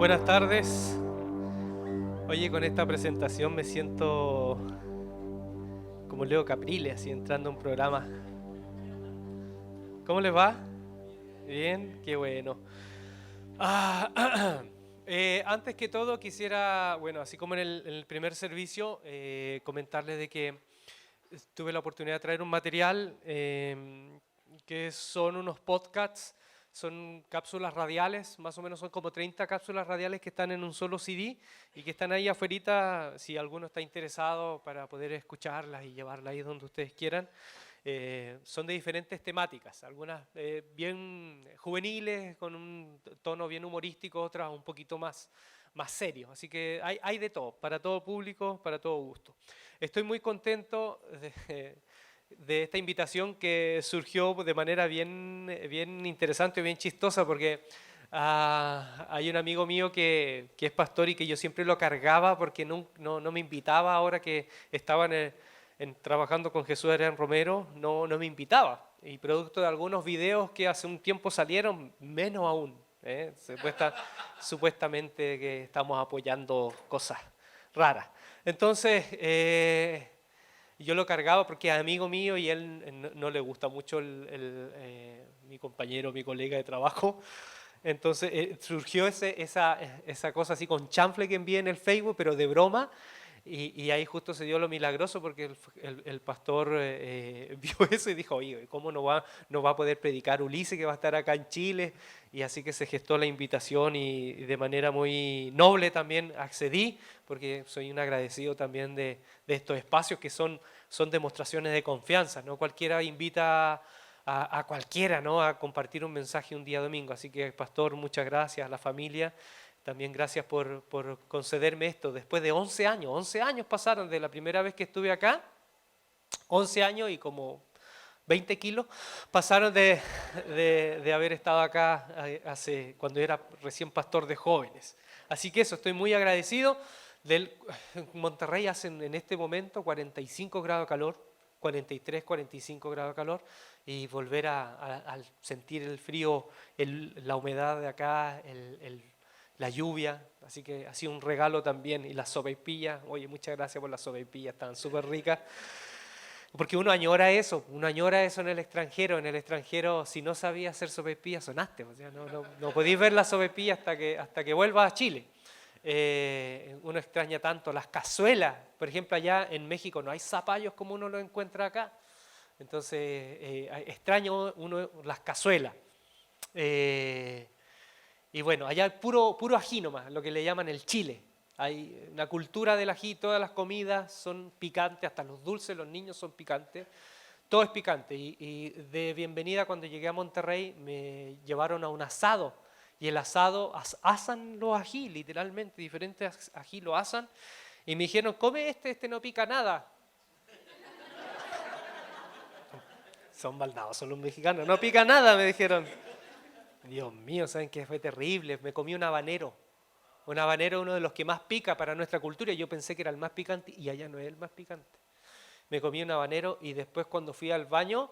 Buenas tardes. Oye, con esta presentación me siento como Leo Caprile, así entrando a un programa. ¿Cómo les va? Bien, qué bueno. Ah, antes que todo quisiera, bueno, así como en el primer servicio, comentarles de que tuve la oportunidad de traer un material que son unos podcasts, son cápsulas radiales, más o menos son como 30 cápsulas radiales que están en un solo CD y que están ahí afuerita, si alguno está interesado para poder escucharlas y llevarlas ahí donde ustedes quieran. Son de diferentes temáticas, algunas bien juveniles, con un tono bien humorístico, otras un poquito más serios. Así que hay de todo, para todo público, para todo gusto. Estoy muy contento de esta invitación que surgió de manera bien interesante, bien chistosa, porque hay un amigo mío que es pastor y que yo siempre lo cargaba porque no me invitaba ahora que estaba trabajando con Jesús Adrián Romero, no me invitaba. Y producto de algunos videos que hace un tiempo salieron, menos aún. Supuestamente que estamos apoyando cosas raras. Entonces, yo lo cargaba porque es amigo mío y él no le gusta mucho mi compañero, mi colega de trabajo. Entonces surgió esa cosa así con chanfle que envié en el Facebook, pero de broma. Y ahí justo se dio lo milagroso porque el pastor vio eso y dijo, oye, ¿cómo no va a poder predicar Ulises que va a estar acá en Chile? Y así que se gestó la invitación y de manera muy noble también accedí, porque soy un agradecido también de estos espacios que son demostraciones de confianza, ¿no? Cualquiera invita a cualquiera, ¿no? A compartir un mensaje un día domingo. Así que, pastor, muchas gracias a la familia. También gracias por concederme esto. Después de 11 años pasaron de la primera vez que estuve acá, 11 años y como 20 kilos pasaron de haber estado acá cuando era recién pastor de jóvenes. Así que eso, estoy muy agradecido. En Monterrey hacen en este momento 45 grados de calor, 43, 45 grados de calor, y volver a sentir el frío, la humedad de acá, la lluvia, así que ha sido un regalo también. Y las sopaipillas, oye, muchas gracias por las sopaipillas, estaban súper ricas. Porque uno añora eso en el extranjero si no sabías hacer sopaipillas sonaste, o sea, no podéis ver la sopaipilla hasta que vuelvas a Chile. Uno extraña tanto las cazuelas, por ejemplo allá en México no hay zapallos como uno lo encuentra acá, entonces extraño uno las cazuelas. Y bueno, allá hay puro ají nomás, lo que le llaman el chile. Hay una cultura del ají, todas las comidas son picantes, hasta los dulces, los niños son picantes. Todo es picante. Y de bienvenida cuando llegué a Monterrey me llevaron a un asado. Y el asado asan los ají, literalmente, diferentes ají lo asan. Y me dijeron, come este no pica nada. Son maldadosos los mexicanos, no pica nada, me dijeron. Dios mío, ¿saben qué? Fue terrible. Me comí un habanero. Un habanero es uno de los que más pica para nuestra cultura. Yo pensé que era el más picante y allá no es el más picante. Me comí un habanero y después cuando fui al baño...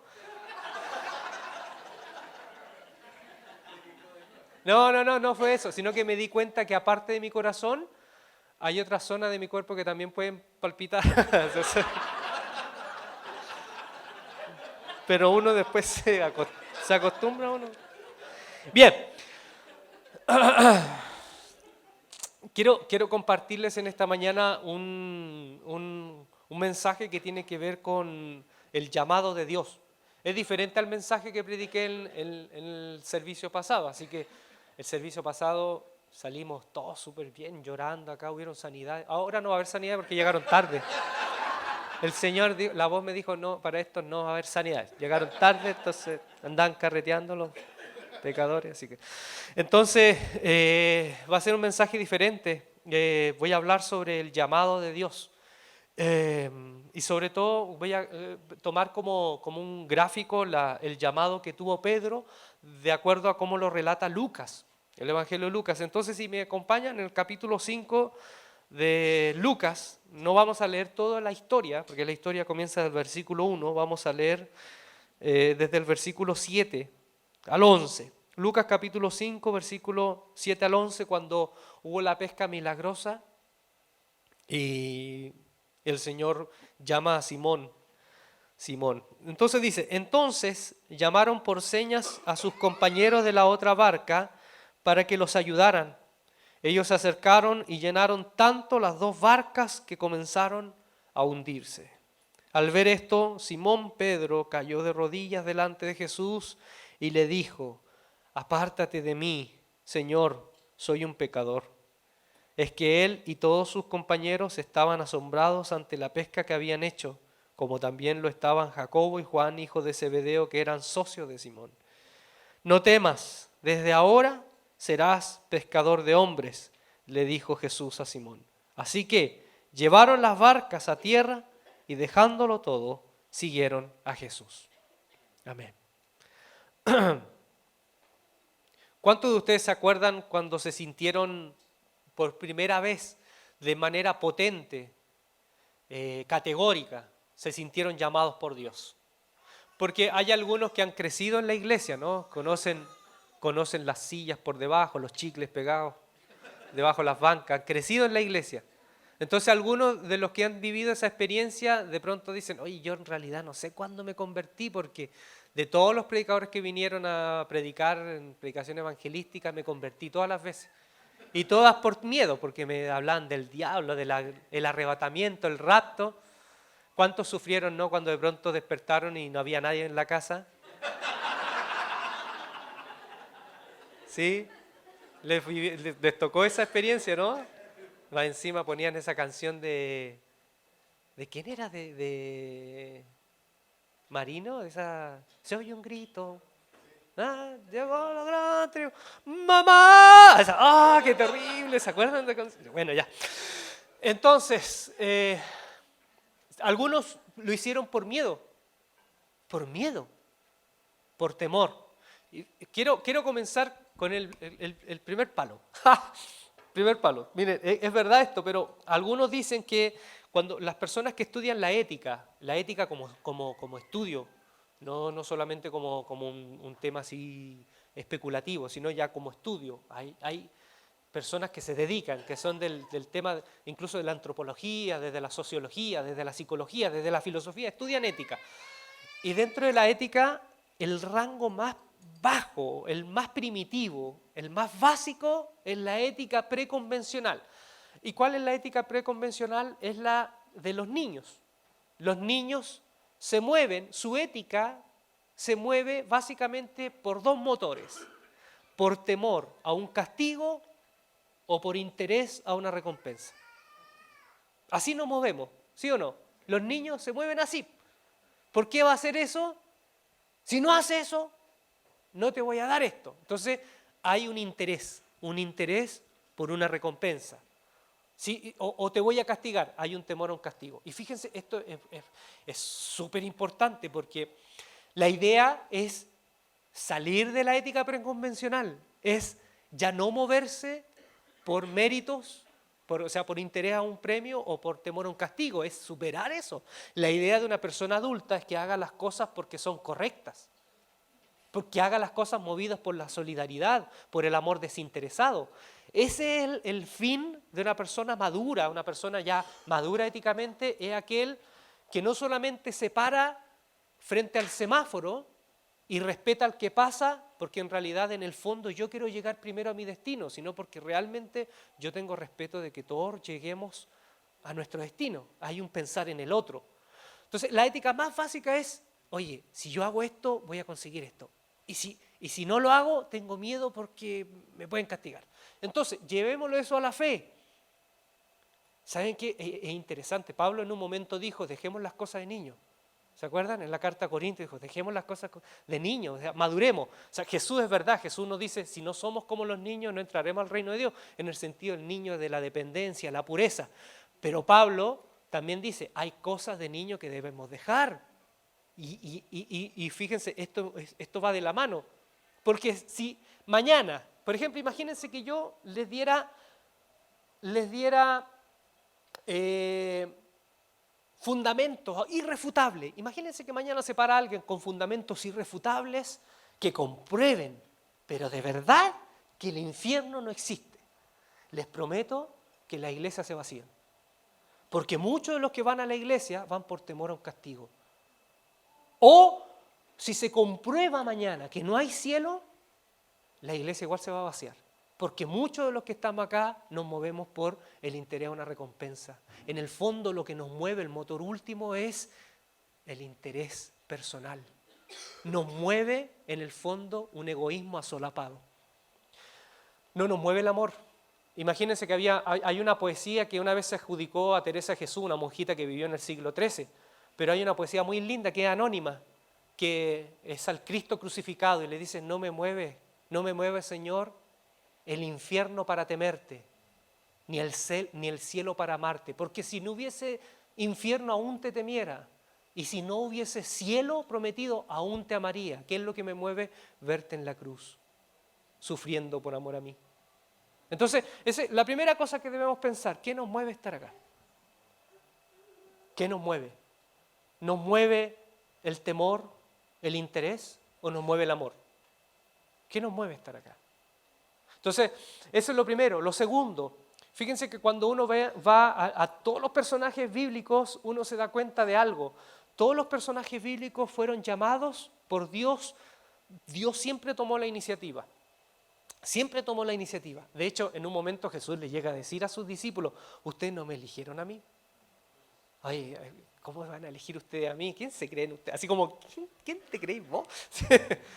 No fue eso, sino que me di cuenta que aparte de mi corazón, hay otras zonas de mi cuerpo que también pueden palpitar. Pero uno después se acostumbra a uno. Bien. Quiero compartirles en esta mañana un mensaje que tiene que ver con el llamado de Dios. Es diferente al mensaje que prediqué en el servicio pasado, así que el servicio pasado salimos todos súper bien, llorando, acá hubieron sanidad. Ahora no va a haber sanidad porque llegaron tarde. El Señor, la voz me dijo, no, para esto no va a haber sanidad. Llegaron tarde, entonces andaban carreteando los pecadores, así que... Entonces, va a ser un mensaje diferente. Voy a hablar sobre el llamado de Dios. Y sobre todo voy a tomar como un gráfico el llamado que tuvo Pedro de acuerdo a cómo lo relata Lucas, el Evangelio de Lucas. Entonces, si me acompañan en el capítulo 5 de Lucas, no vamos a leer toda la historia, porque la historia comienza del versículo 1, vamos a leer desde el versículo 7 al 11. Lucas capítulo 5, versículo 7 al 11, cuando hubo la pesca milagrosa y el Señor llama a Simón. Entonces dice, entonces llamaron por señas a sus compañeros de la otra barca para que los ayudaran. Ellos se acercaron y llenaron tanto las dos barcas que comenzaron a hundirse. Al ver esto, Simón Pedro cayó de rodillas delante de Jesús y le dijo, apártate de mí, Señor, soy un pecador. Es que él y todos sus compañeros estaban asombrados ante la pesca que habían hecho, como también lo estaban Jacobo y Juan, hijos de Zebedeo, que eran socios de Simón. No temas, desde ahora serás pescador de hombres, le dijo Jesús a Simón. Así que llevaron las barcas a tierra y dejándolo todo, siguieron a Jesús. Amén. ¿Cuántos de ustedes se acuerdan cuando se sintieron por primera vez de manera potente, categórica, se sintieron llamados por Dios? Porque hay algunos que han crecido en la iglesia, ¿no? Conocen las sillas por debajo, los chicles pegados debajo de las bancas, han crecido en la iglesia. Entonces algunos de los que han vivido esa experiencia de pronto dicen, oye, yo en realidad no sé cuándo me convertí, porque de todos los predicadores que vinieron a predicar en predicación evangelística me convertí todas las veces. Y todas por miedo, porque me hablan del diablo, del arrebatamiento, el rapto. ¿Cuántos sufrieron, no, cuando de pronto despertaron y no había nadie en la casa? ¿Sí? Les tocó esa experiencia, ¿no? Más encima ponían esa canción ¿de quién era? De Marino, esa, se oye un grito. Ah, llegó la gran tribu. ¡Mamá! Esa, ¡ah, qué terrible! ¿Se acuerdan de canción? Bueno, ya. Entonces, algunos lo hicieron por miedo, por temor. Y quiero comenzar con el primer palo. ¡Ja! Primer palo. Miren, es verdad esto, pero algunos dicen que cuando las personas que estudian la ética como estudio, no solamente como un tema así especulativo, sino ya como estudio, hay personas que se dedican, que son del tema incluso de la antropología, desde la sociología, desde la psicología, desde la filosofía, estudian ética. Y dentro de la ética, el rango más bajo, el más primitivo, el más básico es la ética preconvencional. ¿Y cuál es la ética preconvencional? Es la de los niños. Los niños se mueven, su ética se mueve básicamente por dos motores: por temor a un castigo o por interés a una recompensa. Así nos movemos, ¿sí o no? Los niños se mueven así. ¿Por qué va a hacer eso? Si no hace eso, no te voy a dar esto. Entonces hay un interés por una recompensa. ¿Sí? O te voy a castigar, hay un temor a un castigo. Y fíjense, esto es súper importante porque la idea es salir de la ética preconvencional, es ya no moverse por méritos, por interés a un premio o por temor a un castigo, es superar eso. La idea de una persona adulta es que haga las cosas porque son correctas, porque haga las cosas movidas por la solidaridad, por el amor desinteresado. Ese es el fin de una persona madura. Una persona ya madura éticamente es aquel que no solamente se para frente al semáforo y respeta al que pasa, porque en realidad en el fondo yo quiero llegar primero a mi destino, sino porque realmente yo tengo respeto de que todos lleguemos a nuestro destino. Hay un pensar en el otro. Entonces la ética más básica es, oye, si yo hago esto, voy a conseguir esto. Y si no lo hago, tengo miedo porque me pueden castigar. Entonces, llevémoslo eso a la fe. ¿Saben qué? Es interesante. Pablo en un momento dijo, dejemos las cosas de niños. ¿Se acuerdan? En la carta a Corintios dijo, dejemos las cosas de niños, o sea, maduremos. O sea, Jesús es verdad, Jesús nos dice, si no somos como los niños, no entraremos al reino de Dios, en el sentido del niño de la dependencia, la pureza. Pero Pablo también dice, hay cosas de niño que debemos dejar. Y fíjense, esto va de la mano. Porque si mañana, por ejemplo, imagínense que yo les diera fundamentos irrefutables. Imagínense que mañana se para alguien con fundamentos irrefutables que comprueben pero de verdad que el infierno no existe. Les prometo que la iglesia se vacía. Porque muchos de los que van a la iglesia van por temor a un castigo. O si se comprueba mañana que no hay cielo, la iglesia igual se va a vaciar. Porque muchos de los que estamos acá nos movemos por el interés a una recompensa. En el fondo lo que nos mueve, el motor último, es el interés personal. Nos mueve en el fondo un egoísmo asolapado. No nos mueve el amor. Imagínense que hay una poesía que una vez se adjudicó a Teresa de Jesús, una monjita que vivió en el siglo XIII, pero hay una poesía muy linda que es anónima, que es al Cristo crucificado y le dice: no me mueve, Señor, el infierno para temerte, ni el cielo para amarte, porque si no hubiese infierno aún te temiera, y si no hubiese cielo prometido aún te amaría. ¿Qué es lo que me mueve? Verte en la cruz, sufriendo por amor a mí. Entonces, esa es la primera cosa que debemos pensar. ¿Qué nos mueve estar acá? ¿Qué nos mueve? ¿Nos mueve el temor, el interés, o nos mueve el amor? ¿Qué nos mueve estar acá? Entonces, eso es lo primero. Lo segundo, fíjense que cuando uno va a todos los personajes bíblicos, uno se da cuenta de algo. Todos los personajes bíblicos fueron llamados por Dios. Dios siempre tomó la iniciativa. Siempre tomó la iniciativa. De hecho, en un momento Jesús le llega a decir a sus discípulos: ustedes no me eligieron a mí. Ay, ¿cómo van a elegir ustedes a mí? ¿Quién se creen ustedes? Así como, ¿quién te creéis vos?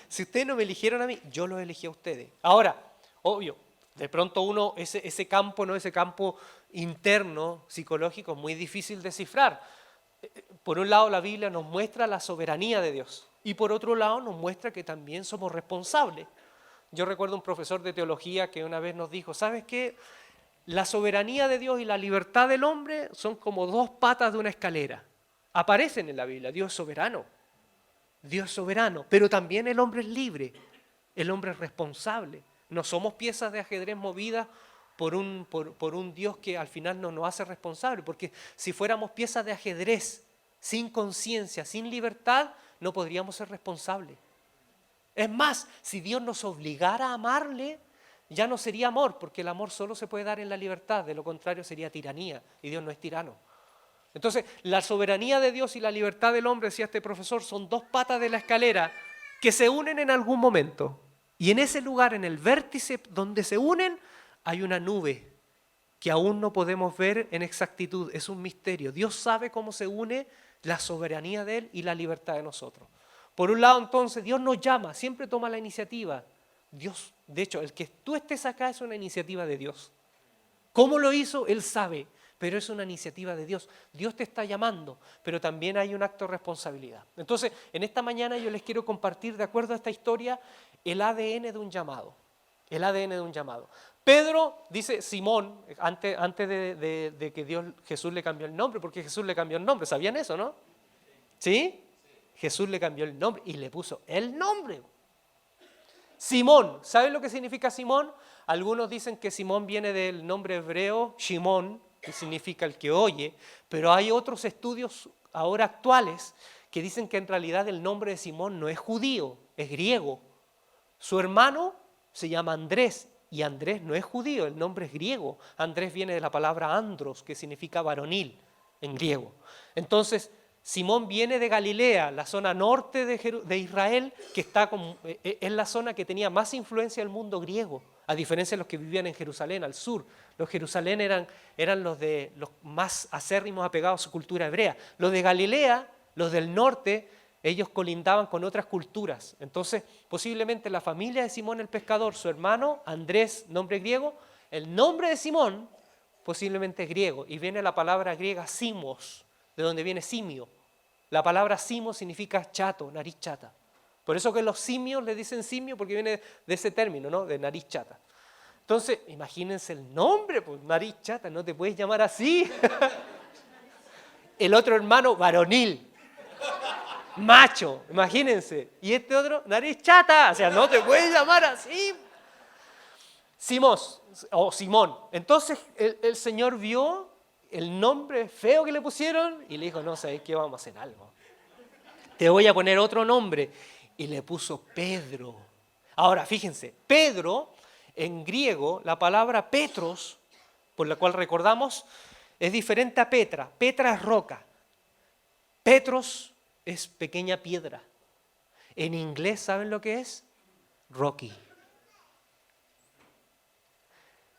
Si ustedes no me eligieron a mí, yo los elegí a ustedes. Ahora, obvio, de pronto uno, ese campo, ¿no? Ese campo interno, psicológico, es muy difícil descifrar. Por un lado, la Biblia nos muestra la soberanía de Dios, y por otro lado nos muestra que también somos responsables. Yo recuerdo un profesor de teología que una vez nos dijo: ¿sabes qué? La soberanía de Dios y la libertad del hombre son como dos patas de una escalera. Aparecen en la Biblia. Dios es soberano. Dios es soberano, pero también el hombre es libre. El hombre es responsable. No somos piezas de ajedrez movidas por un Dios que al final no nos hace responsables, porque si fuéramos piezas de ajedrez sin conciencia, sin libertad, no podríamos ser responsables. Es más, si Dios nos obligara a amarle, ya no sería amor, porque el amor solo se puede dar en la libertad, de lo contrario sería tiranía, y Dios no es tirano. Entonces, la soberanía de Dios y la libertad del hombre, decía este profesor, son dos patas de la escalera que se unen en algún momento. Y en ese lugar, en el vértice donde se unen, hay una nube que aún no podemos ver en exactitud, es un misterio. Dios sabe cómo se une la soberanía de Él y la libertad de nosotros. Por un lado, entonces, Dios nos llama, siempre toma la iniciativa. Dios, de hecho, el que tú estés acá es una iniciativa de Dios. ¿Cómo lo hizo? Él sabe, pero es una iniciativa de Dios. Dios te está llamando, pero también hay un acto de responsabilidad. Entonces, en esta mañana yo les quiero compartir, de acuerdo a esta historia, el ADN de un llamado. El ADN de un llamado. Pedro, dice Simón, antes de que Jesús le cambió el nombre, porque Jesús le cambió el nombre, ¿sabían eso, no? ¿Sí? Jesús le cambió el nombre y le puso el nombre. Simón, ¿saben lo que significa Simón? Algunos dicen que Simón viene del nombre hebreo Shimón, que significa el que oye, pero hay otros estudios ahora actuales que dicen que en realidad el nombre de Simón no es judío, es griego. Su hermano se llama Andrés y Andrés no es judío, el nombre es griego. Andrés viene de la palabra andros, que significa varonil en griego. Entonces, Simón viene de Galilea, la zona norte de Israel, que es la zona que tenía más influencia del mundo griego, a diferencia de los que vivían en Jerusalén, al sur. Los Jerusalén eran los más acérrimos apegados a su cultura hebrea. Los de Galilea, los del norte, ellos colindaban con otras culturas. Entonces, posiblemente la familia de Simón el pescador, su hermano, Andrés, nombre griego, el nombre de Simón posiblemente es griego, y viene la palabra griega simos, de donde viene simio. La palabra simo significa chato, nariz chata. Por eso que los simios le dicen simio, porque viene de ese término, ¿no? De nariz chata. Entonces, imagínense el nombre, pues nariz chata, no te puedes llamar así. El otro hermano, varonil, macho, imagínense. Y este otro, nariz chata, o sea, no te puedes llamar así. Simón. Entonces, el Señor vio el nombre feo que le pusieron y le dijo: no, ¿sabes qué? Vamos a hacer algo. Te voy a poner otro nombre. Y le puso Pedro. Ahora, fíjense, Pedro, en griego, la palabra Petros, por la cual recordamos, es diferente a Petra. Petra es roca. Petros es pequeña piedra. En inglés, ¿saben lo que es? Rocky.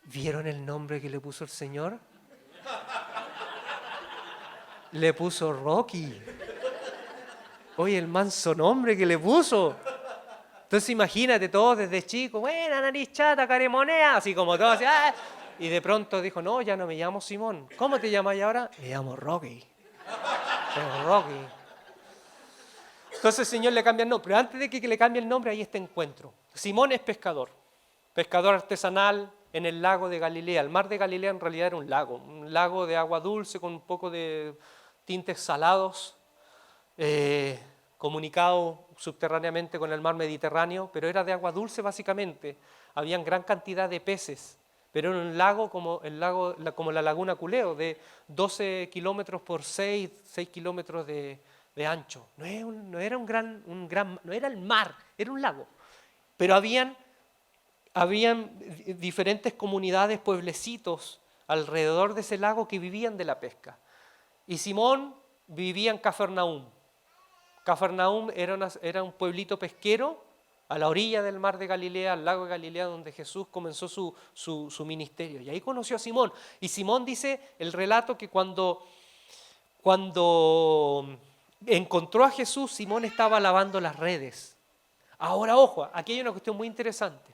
¿Vieron el nombre que le puso el Señor? Le puso Rocky. Oye, el manso nombre que le puso. Entonces imagínate todos desde chico, buena nariz chata, caremonea, así como todos así, ¡ah! Y de pronto dijo, no, ya no me llamo Simón. ¿Cómo te llamas ahora? Me llamo Rocky. Rocky. Entonces el Señor le cambia el nombre. Pero antes de que le cambie el nombre, hay este encuentro. Simón es pescador. Pescador artesanal en el lago de Galilea. El mar de Galilea en realidad era un lago de agua dulce con un poco de tintes salados, comunicado subterráneamente con el mar Mediterráneo, pero era de agua dulce básicamente. Habían gran cantidad de peces, pero era un lago como la laguna Culeo, de 12 kilómetros por 6 kilómetros de ancho. No era no era el mar, era un lago. Pero habían diferentes comunidades, pueblecitos alrededor de ese lago que vivían de la pesca. Y Simón vivía en Cafarnaúm. Cafarnaúm era un pueblito pesquero a la orilla del mar de Galilea, al lago de Galilea, donde Jesús comenzó su ministerio. Y ahí conoció a Simón. Y Simón dice el relato que cuando encontró a Jesús, Simón estaba lavando las redes. Ahora, ojo, aquí hay una cuestión muy interesante.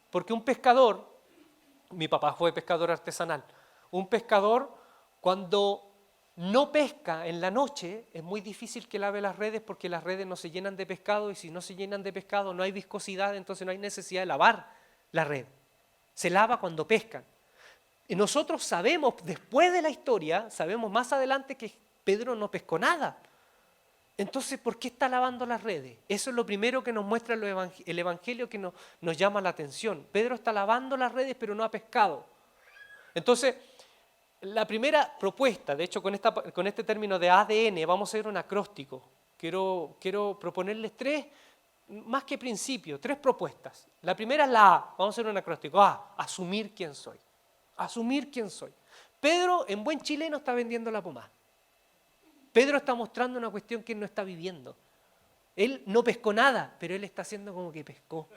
Porque un pescador, mi papá fue pescador artesanal, un pescador cuando no pesca en la noche, es muy difícil que lave las redes porque las redes no se llenan de pescado y si no se llenan de pescado no hay viscosidad, entonces no hay necesidad de lavar la red. Se lava cuando pescan. Y nosotros sabemos, después de la historia, sabemos más adelante que Pedro no pescó nada. Entonces, ¿por qué está lavando las redes? Eso es lo primero que nos muestra el Evangelio que nos llama la atención. Pedro está lavando las redes pero no ha pescado. Entonces, la primera propuesta, de hecho con este término de ADN, vamos a hacer un acróstico. Quiero proponerles tres, más que principios, tres propuestas. La primera es la A, vamos a hacer un acróstico. A, asumir quién soy. Asumir quién soy. Pedro, en buen chileno, está vendiendo la pomada. Pedro está mostrando una cuestión que él no está viviendo. Él no pescó nada, pero él está haciendo como que pescó.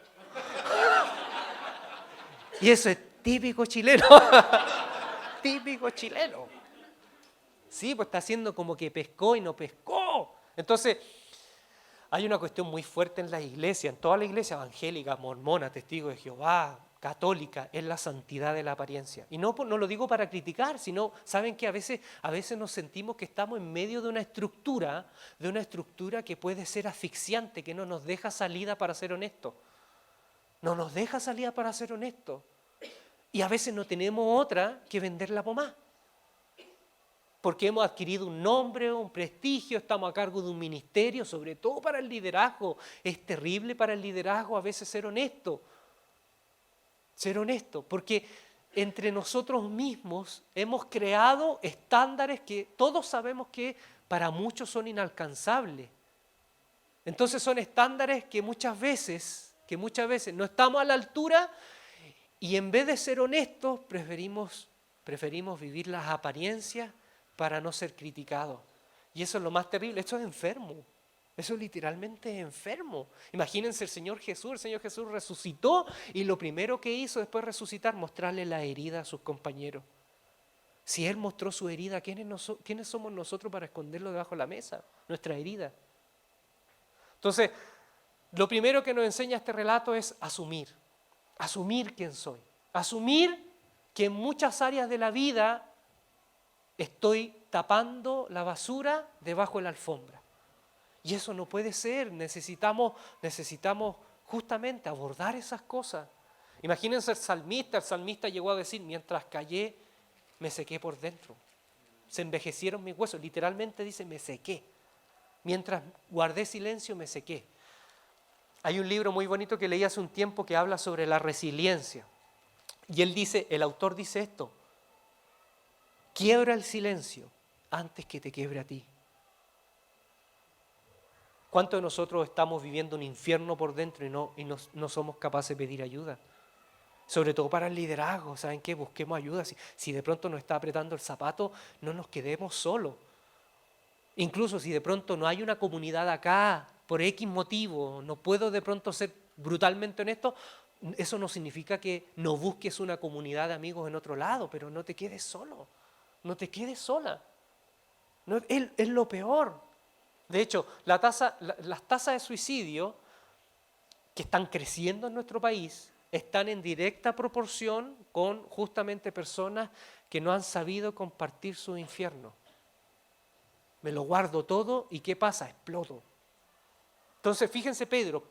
Y eso es típico chileno. Típico chileno. Sí, pues está haciendo como que pescó y no pescó. Entonces, hay una cuestión muy fuerte en las iglesias, en toda la iglesia evangélica, mormona, testigo de Jehová, católica, es la santidad de la apariencia. Y no lo digo para criticar, sino, ¿saben que a veces nos sentimos que estamos en medio de una estructura que puede ser asfixiante, que no nos deja salida para ser honestos? No nos deja salida para ser honestos. Y a veces no tenemos otra que vender la pomada. Porque hemos adquirido un nombre, un prestigio, estamos a cargo de un ministerio, sobre todo para el liderazgo. Es terrible para el liderazgo a veces ser honesto. Ser honesto, porque entre nosotros mismos hemos creado estándares que todos sabemos que para muchos son inalcanzables. Entonces son estándares que muchas veces no estamos a la altura. Y en vez de ser honestos, preferimos vivir las apariencias para no ser criticados. Y eso es lo más terrible, esto es enfermo. Eso literalmente es enfermo. Imagínense el Señor Jesús resucitó y lo primero que hizo después de resucitar, mostrarle la herida a sus compañeros. Si Él mostró su herida, ¿quiénes somos nosotros para esconderlo debajo de la mesa? Nuestra herida. Entonces, lo primero que nos enseña este relato es asumir quién soy, asumir que en muchas áreas de la vida estoy tapando la basura debajo de la alfombra. Y eso no puede ser, necesitamos justamente abordar esas cosas. Imagínense el salmista llegó a decir, mientras callé, me sequé por dentro. Se envejecieron mis huesos, literalmente dice, me sequé. Mientras guardé silencio, me sequé. Hay un libro muy bonito que leí hace un tiempo que habla sobre la resiliencia. Y el autor dice esto, quiebra el silencio antes que te quiebre a ti. ¿Cuántos de nosotros estamos viviendo un infierno por dentro y no somos capaces de pedir ayuda? Sobre todo para el liderazgo, ¿saben qué? Busquemos ayuda. Si de pronto nos está apretando el zapato, no nos quedemos solos. Incluso si de pronto no hay una comunidad acá, por X motivo, no puedo de pronto ser brutalmente honesto, eso no significa que no busques una comunidad de amigos en otro lado, pero no te quedes solo, no te quedes sola. No, es lo peor. De hecho, las tasas de suicidio que están creciendo en nuestro país están en directa proporción con justamente personas que no han sabido compartir su infierno. Me lo guardo todo y ¿qué pasa? Exploto. Entonces, fíjense Pedro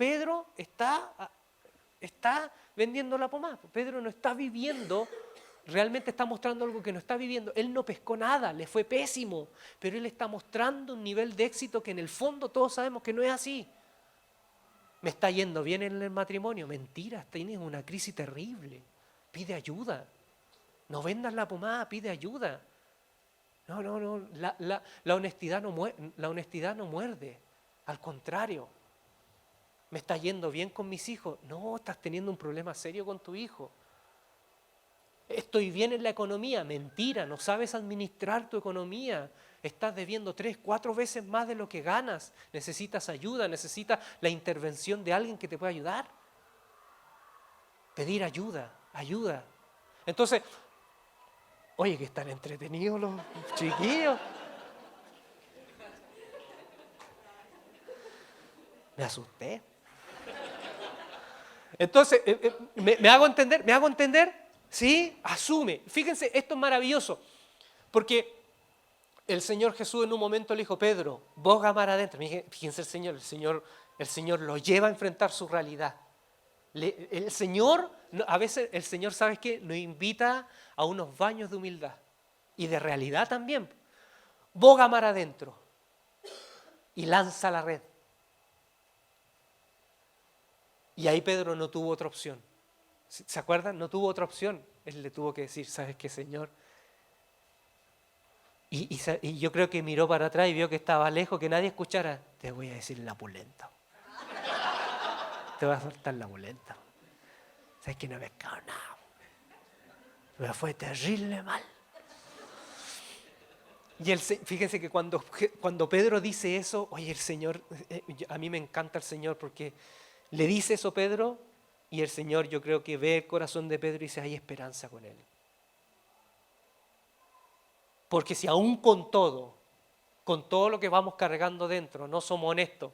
está vendiendo la pomada. Pedro no está viviendo, realmente está mostrando algo que no está viviendo. Él no pescó nada, le fue pésimo, pero él está mostrando un nivel de éxito que en el fondo todos sabemos que no es así. Me está yendo bien en el matrimonio. Mentira, tienes una crisis terrible. Pide ayuda. No vendas la pomada, pide ayuda. No, la honestidad no muerde. Al contrario, me está yendo bien con mis hijos. No, estás teniendo un problema serio con tu hijo. Estoy bien en la economía. Mentira, no sabes administrar tu economía. Estás debiendo 3, 4 veces más de lo que ganas. Necesitas ayuda, necesitas la intervención de alguien que te pueda ayudar. Pedir ayuda. Entonces, oye, que están entretenidos los chiquillos. Me asusté. Entonces, ¿me hago entender? ¿Sí? Asume. Fíjense, esto es maravilloso. Porque el Señor Jesús en un momento le dijo, Pedro, boga mar adentro. Fíjense el Señor lo lleva a enfrentar su realidad. El Señor, a veces el Señor, ¿sabes qué? Nos invita a unos baños de humildad y de realidad también. Boga mar adentro y lanza la red. Y ahí Pedro no tuvo otra opción. ¿Se acuerdan? No tuvo otra opción. Él le tuvo que decir, ¿sabes qué, Señor? Y yo creo que miró para atrás y vio que estaba lejos, que nadie escuchara. Te voy a decir la pulenta. Te voy a soltar la pulenta. ¿Sabes que no me pescado nada? Me fue terrible mal. Y fíjense que cuando Pedro dice eso, oye, el Señor, a mí me encanta el Señor porque le dice eso Pedro y el Señor yo creo que ve el corazón de Pedro y dice, hay esperanza con él. Porque si aún con todo lo que vamos cargando dentro, no somos honestos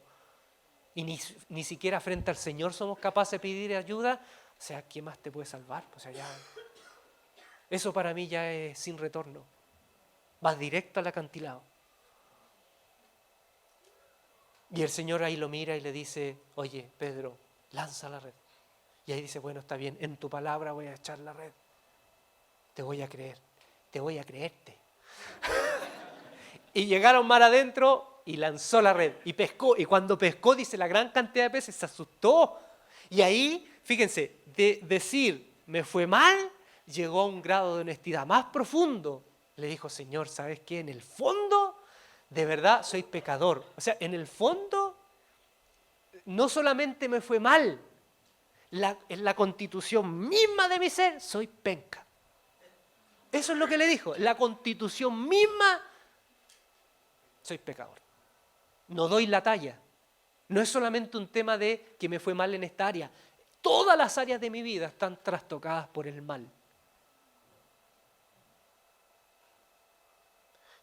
y ni siquiera frente al Señor somos capaces de pedir ayuda, o sea, ¿qué más te puede salvar? O sea, eso para mí ya es sin retorno. Vas directo al acantilado. Y el Señor ahí lo mira y le dice, oye, Pedro, lanza la red. Y ahí dice, bueno, está bien, en tu palabra voy a echar la red. Te voy a creer, te voy a creerte. Y llegaron mar adentro y lanzó la red y pescó. Y cuando pescó, dice, la gran cantidad de peces, se asustó. Y ahí, fíjense, de decir, me fue mal, llegó a un grado de honestidad más profundo. Le dijo, Señor, ¿sabes qué? En el fondo, de verdad, soy pecador. O sea, en el fondo, no solamente me fue mal, en la constitución misma de mi ser, soy penca. Eso es lo que le dijo. La constitución misma, soy pecador. No doy la talla. No es solamente un tema de que me fue mal en esta área. Todas las áreas de mi vida están trastocadas por el mal.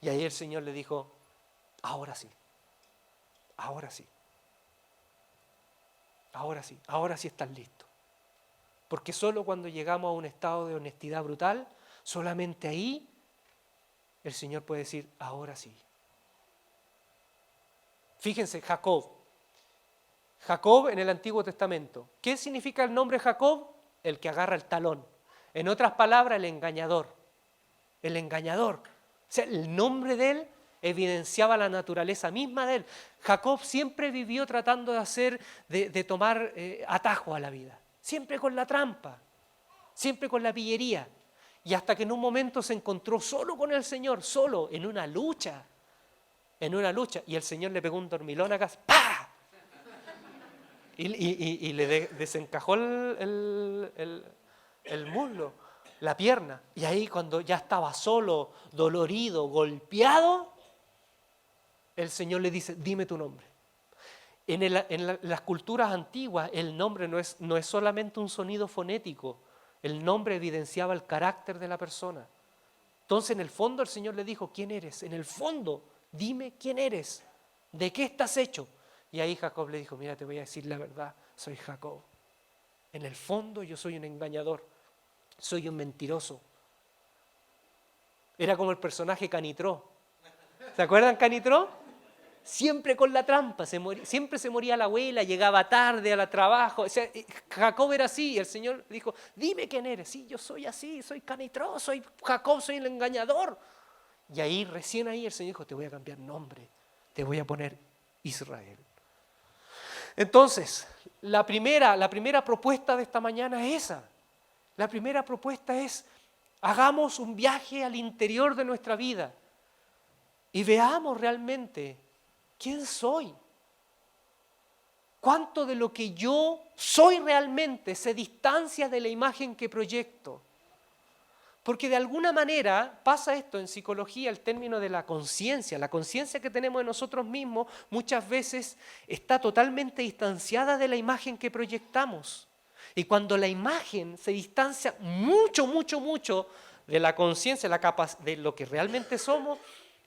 Y ahí el Señor le dijo, ahora sí, ahora sí, ahora sí estás listo. Porque solo cuando llegamos a un estado de honestidad brutal, solamente ahí el Señor puede decir, ahora sí. Fíjense, Jacob en el Antiguo Testamento. ¿Qué significa el nombre Jacob? El que agarra el talón. En otras palabras, el engañador. El engañador. O sea, el nombre de él evidenciaba la naturaleza misma de él. Jacob siempre vivió tratando de tomar atajo a la vida. Siempre con la trampa, siempre con la pillería. Y hasta que en un momento se encontró solo con el Señor, solo, en una lucha. Y el Señor le pegó un dormilón acá, ¡pah! y le desencajó el muslo, la pierna. Y ahí cuando ya estaba solo, dolorido, golpeado, el Señor le dice, dime tu nombre. En las culturas antiguas el nombre no es solamente un sonido fonético, el nombre evidenciaba el carácter de la persona. Entonces en el fondo el Señor le dijo, ¿quién eres? En el fondo, dime quién eres, ¿de qué estás hecho? Y ahí Jacob le dijo, mira, te voy a decir la verdad, soy Jacob. En el fondo yo soy un engañador, soy un mentiroso. Era como el personaje Canitró. ¿Se acuerdan Canitró? Siempre con la trampa, siempre se moría la abuela, llegaba tarde al trabajo. O sea, Jacob era así, y el Señor dijo, dime quién eres. Sí, yo soy así, soy Canitró, soy Jacob, soy el engañador. Y ahí, recién ahí, el Señor dijo, te voy a cambiar nombre, te voy a poner Israel. Entonces, la primera propuesta de esta mañana es esa. La primera propuesta es, hagamos un viaje al interior de nuestra vida y veamos realmente quién soy. ¿Cuánto de lo que yo soy realmente se distancia de la imagen que proyecto? Porque de alguna manera pasa esto en psicología, el término de la conciencia que tenemos de nosotros mismos muchas veces está totalmente distanciada de la imagen que proyectamos. Y cuando la imagen se distancia mucho, mucho, mucho de la conciencia, de lo que realmente somos,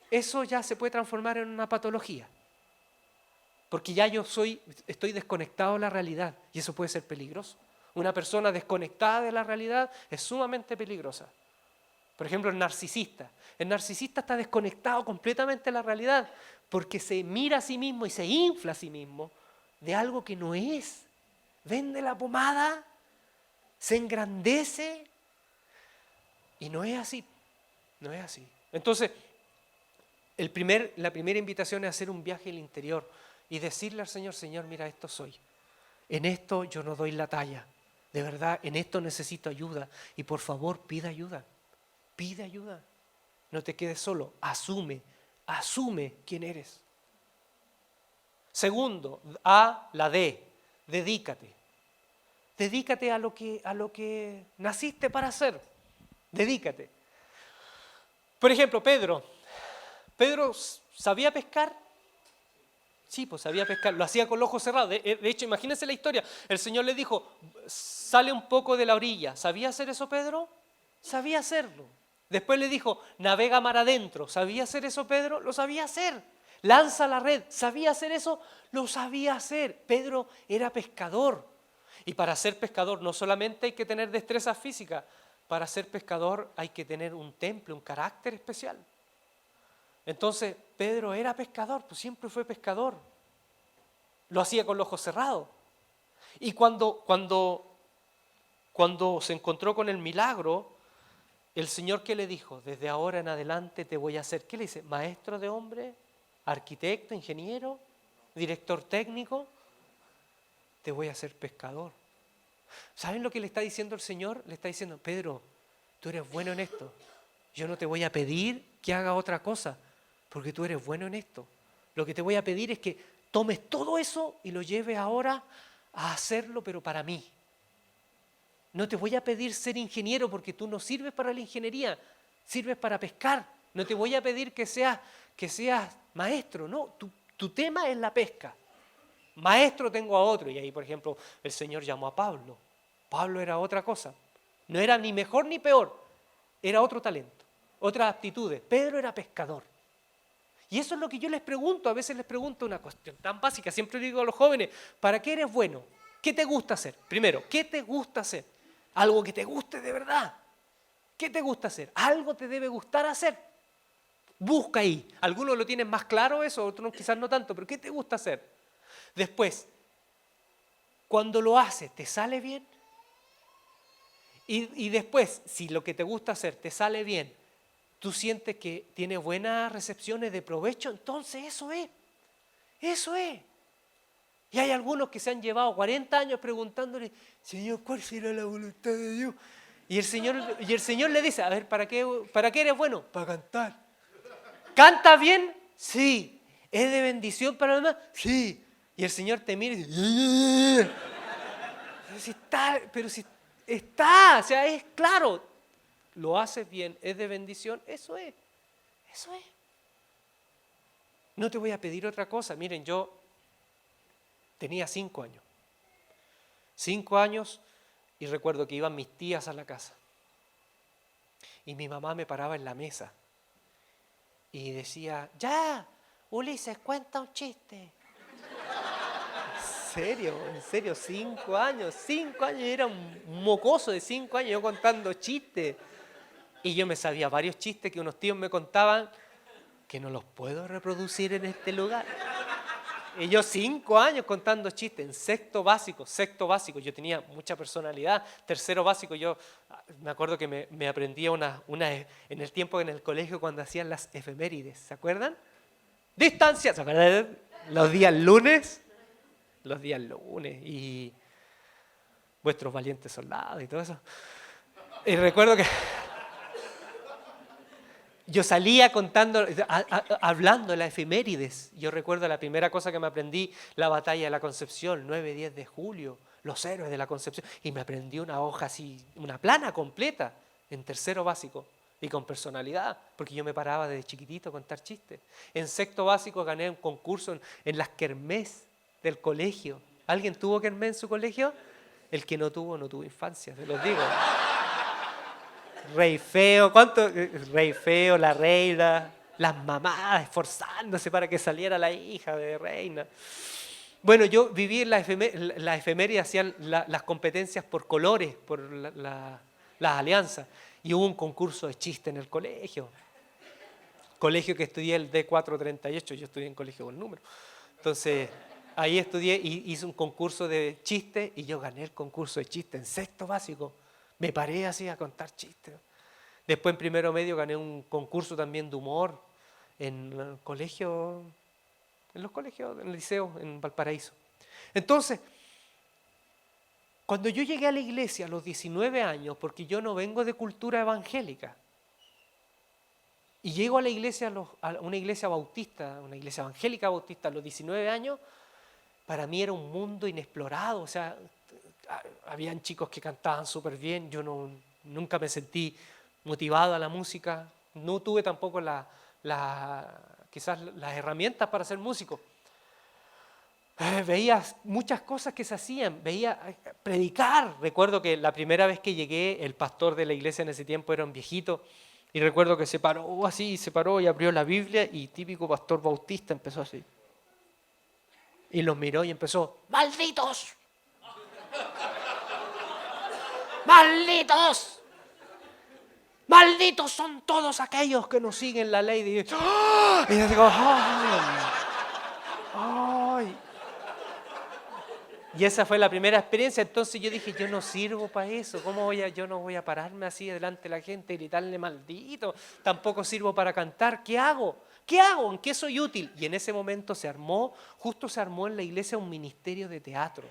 eso ya se puede transformar en una patología. Porque ya estoy desconectado de la realidad y eso puede ser peligroso. Una persona desconectada de la realidad es sumamente peligrosa. Por ejemplo, el narcisista. El narcisista está desconectado completamente de la realidad porque se mira a sí mismo y se infla a sí mismo de algo que no es. Vende la pomada, se engrandece y no es así. No es así. Entonces, la primera invitación es hacer un viaje al interior y decirle al Señor, Señor, mira, esto soy. En esto yo no doy la talla. De verdad, en esto necesito ayuda. Y por favor, pide ayuda. Pide ayuda. No te quedes solo. Asume quién eres. Segundo, la D. Dedícate. Dedícate a lo que naciste para hacer. Dedícate. Por ejemplo, Pedro. ¿Pedro sabía pescar? Sí, pues sabía pescar, lo hacía con los ojos cerrados. De hecho, imagínense la historia. El Señor le dijo, sale un poco de la orilla. ¿Sabía hacer eso, Pedro? Sabía hacerlo. Después le dijo, navega mar adentro. ¿Sabía hacer eso, Pedro? Lo sabía hacer. Lanza la red. ¿Sabía hacer eso? Lo sabía hacer. Pedro era pescador. Y para ser pescador no solamente hay que tener destreza física. Para ser pescador hay que tener un temple, un carácter especial. Entonces, Pedro era pescador, pues siempre fue pescador. Lo hacía con los ojos cerrados. Y cuando se encontró con el milagro, el Señor, ¿qué le dijo? Desde ahora en adelante te voy a hacer, ¿qué le dice? Maestro de hombre, arquitecto, ingeniero, director técnico, te voy a hacer pescador. ¿Saben lo que le está diciendo el Señor? Le está diciendo, Pedro, tú eres bueno en esto. Yo no te voy a pedir que haga otra cosa, porque tú eres bueno en esto. Lo que te voy a pedir es que tomes todo eso y lo lleves ahora a hacerlo, pero para mí. No te voy a pedir ser ingeniero porque tú no sirves para la ingeniería, sirves para pescar. No te voy a pedir que seas maestro, no, tu tema es la pesca. Maestro tengo a otro, y ahí por ejemplo el Señor llamó a Pablo. Pablo era otra cosa, no era ni mejor ni peor, era otro talento, otras aptitudes. Pedro era pescador. Y eso es lo que yo les pregunto, a veces les pregunto una cuestión tan básica, siempre digo a los jóvenes, ¿para qué eres bueno? ¿Qué te gusta hacer? Primero, ¿qué te gusta hacer? Algo que te guste de verdad. ¿Qué te gusta hacer? Algo te debe gustar hacer. Busca ahí. Algunos lo tienen más claro eso, otros quizás no tanto, pero ¿qué te gusta hacer? Después, cuando lo haces, ¿te sale bien? Y después, si lo que te gusta hacer te sale bien, tú sientes que tiene buenas recepciones de provecho, entonces eso es. Eso es. Y hay algunos que se han llevado 40 años preguntándole, Señor, ¿cuál será la voluntad de Dios? Y el Señor le dice, a ver, ¿para qué eres bueno? Para cantar. ¿Canta bien? Sí. ¿Es de bendición para los demás? Sí. Y el Señor te mira y dice, pero si está, o sea, es claro, lo haces bien, es de bendición, eso es. No te voy a pedir otra cosa. Miren, yo tenía 5 años. 5 años y recuerdo que iban mis tías a la casa. Y mi mamá me paraba en la mesa y decía, ya, Ulises, cuenta un chiste. En serio, 5 años, era un mocoso de 5 años yo contando chistes. Y yo me sabía varios chistes que unos tíos me contaban que no los puedo reproducir en este lugar. Y yo 5 años contando chistes en sexto básico, yo tenía mucha personalidad. Tercero básico, yo me acuerdo que me aprendía en el tiempo en el colegio cuando hacían las efemérides, ¿se acuerdan? Distancia, ¿se acuerdan? Los días lunes y vuestros valientes soldados y todo eso. Y recuerdo que yo salía contando, hablando de las efemérides. Yo recuerdo la primera cosa que me aprendí, la batalla de la Concepción, 9-10 de julio, los héroes de la Concepción. Y me aprendí una hoja así, una plana completa, en tercero básico. Y con personalidad, porque yo me paraba desde chiquitito a contar chistes. En sexto básico gané un concurso en las kermés del colegio. ¿Alguien tuvo kermés en su colegio? El que no tuvo infancia, se los digo. Rey feo, Rey feo, la reina, las mamás esforzándose para que saliera la hija de reina. Bueno, yo viví en la efeméride, hacían las competencias por colores, por las alianzas, y hubo un concurso de chiste en el colegio. Colegio que estudié el D438, yo estudié en colegio con número. Entonces, ahí estudié y hice un concurso de chistes y yo gané el concurso de chistes en sexto básico. Me paré así a contar chistes. Después en primero medio gané un concurso también de humor en el colegio, en el liceo en Valparaíso. Entonces, cuando yo llegué a la iglesia a los 19 años, porque yo no vengo de cultura evangélica, y llego a la iglesia, a una iglesia bautista, una iglesia evangélica bautista a los 19 años, para mí era un mundo inexplorado. O sea, habían chicos que cantaban súper bien, yo nunca me sentí motivado a la música, no tuve tampoco quizás las herramientas para ser músico. Veía muchas cosas que se hacían, veía predicar. Recuerdo que la primera vez que llegué, el pastor de la iglesia en ese tiempo era un viejito, y recuerdo que se paró y abrió la Biblia, y típico pastor bautista empezó así. Y los miró y empezó, ¡malditos! ¡Malditos! ¡Malditos son todos aquellos que no siguen la ley! Y yo digo, ¡ay! Y esa fue la primera experiencia. Entonces yo dije, yo no sirvo para eso. Yo no voy a pararme así delante de la gente y gritarle maldito? Tampoco sirvo para cantar. ¿Qué hago? ¿En qué soy útil? Y en ese momento justo se armó en la iglesia un ministerio de teatro.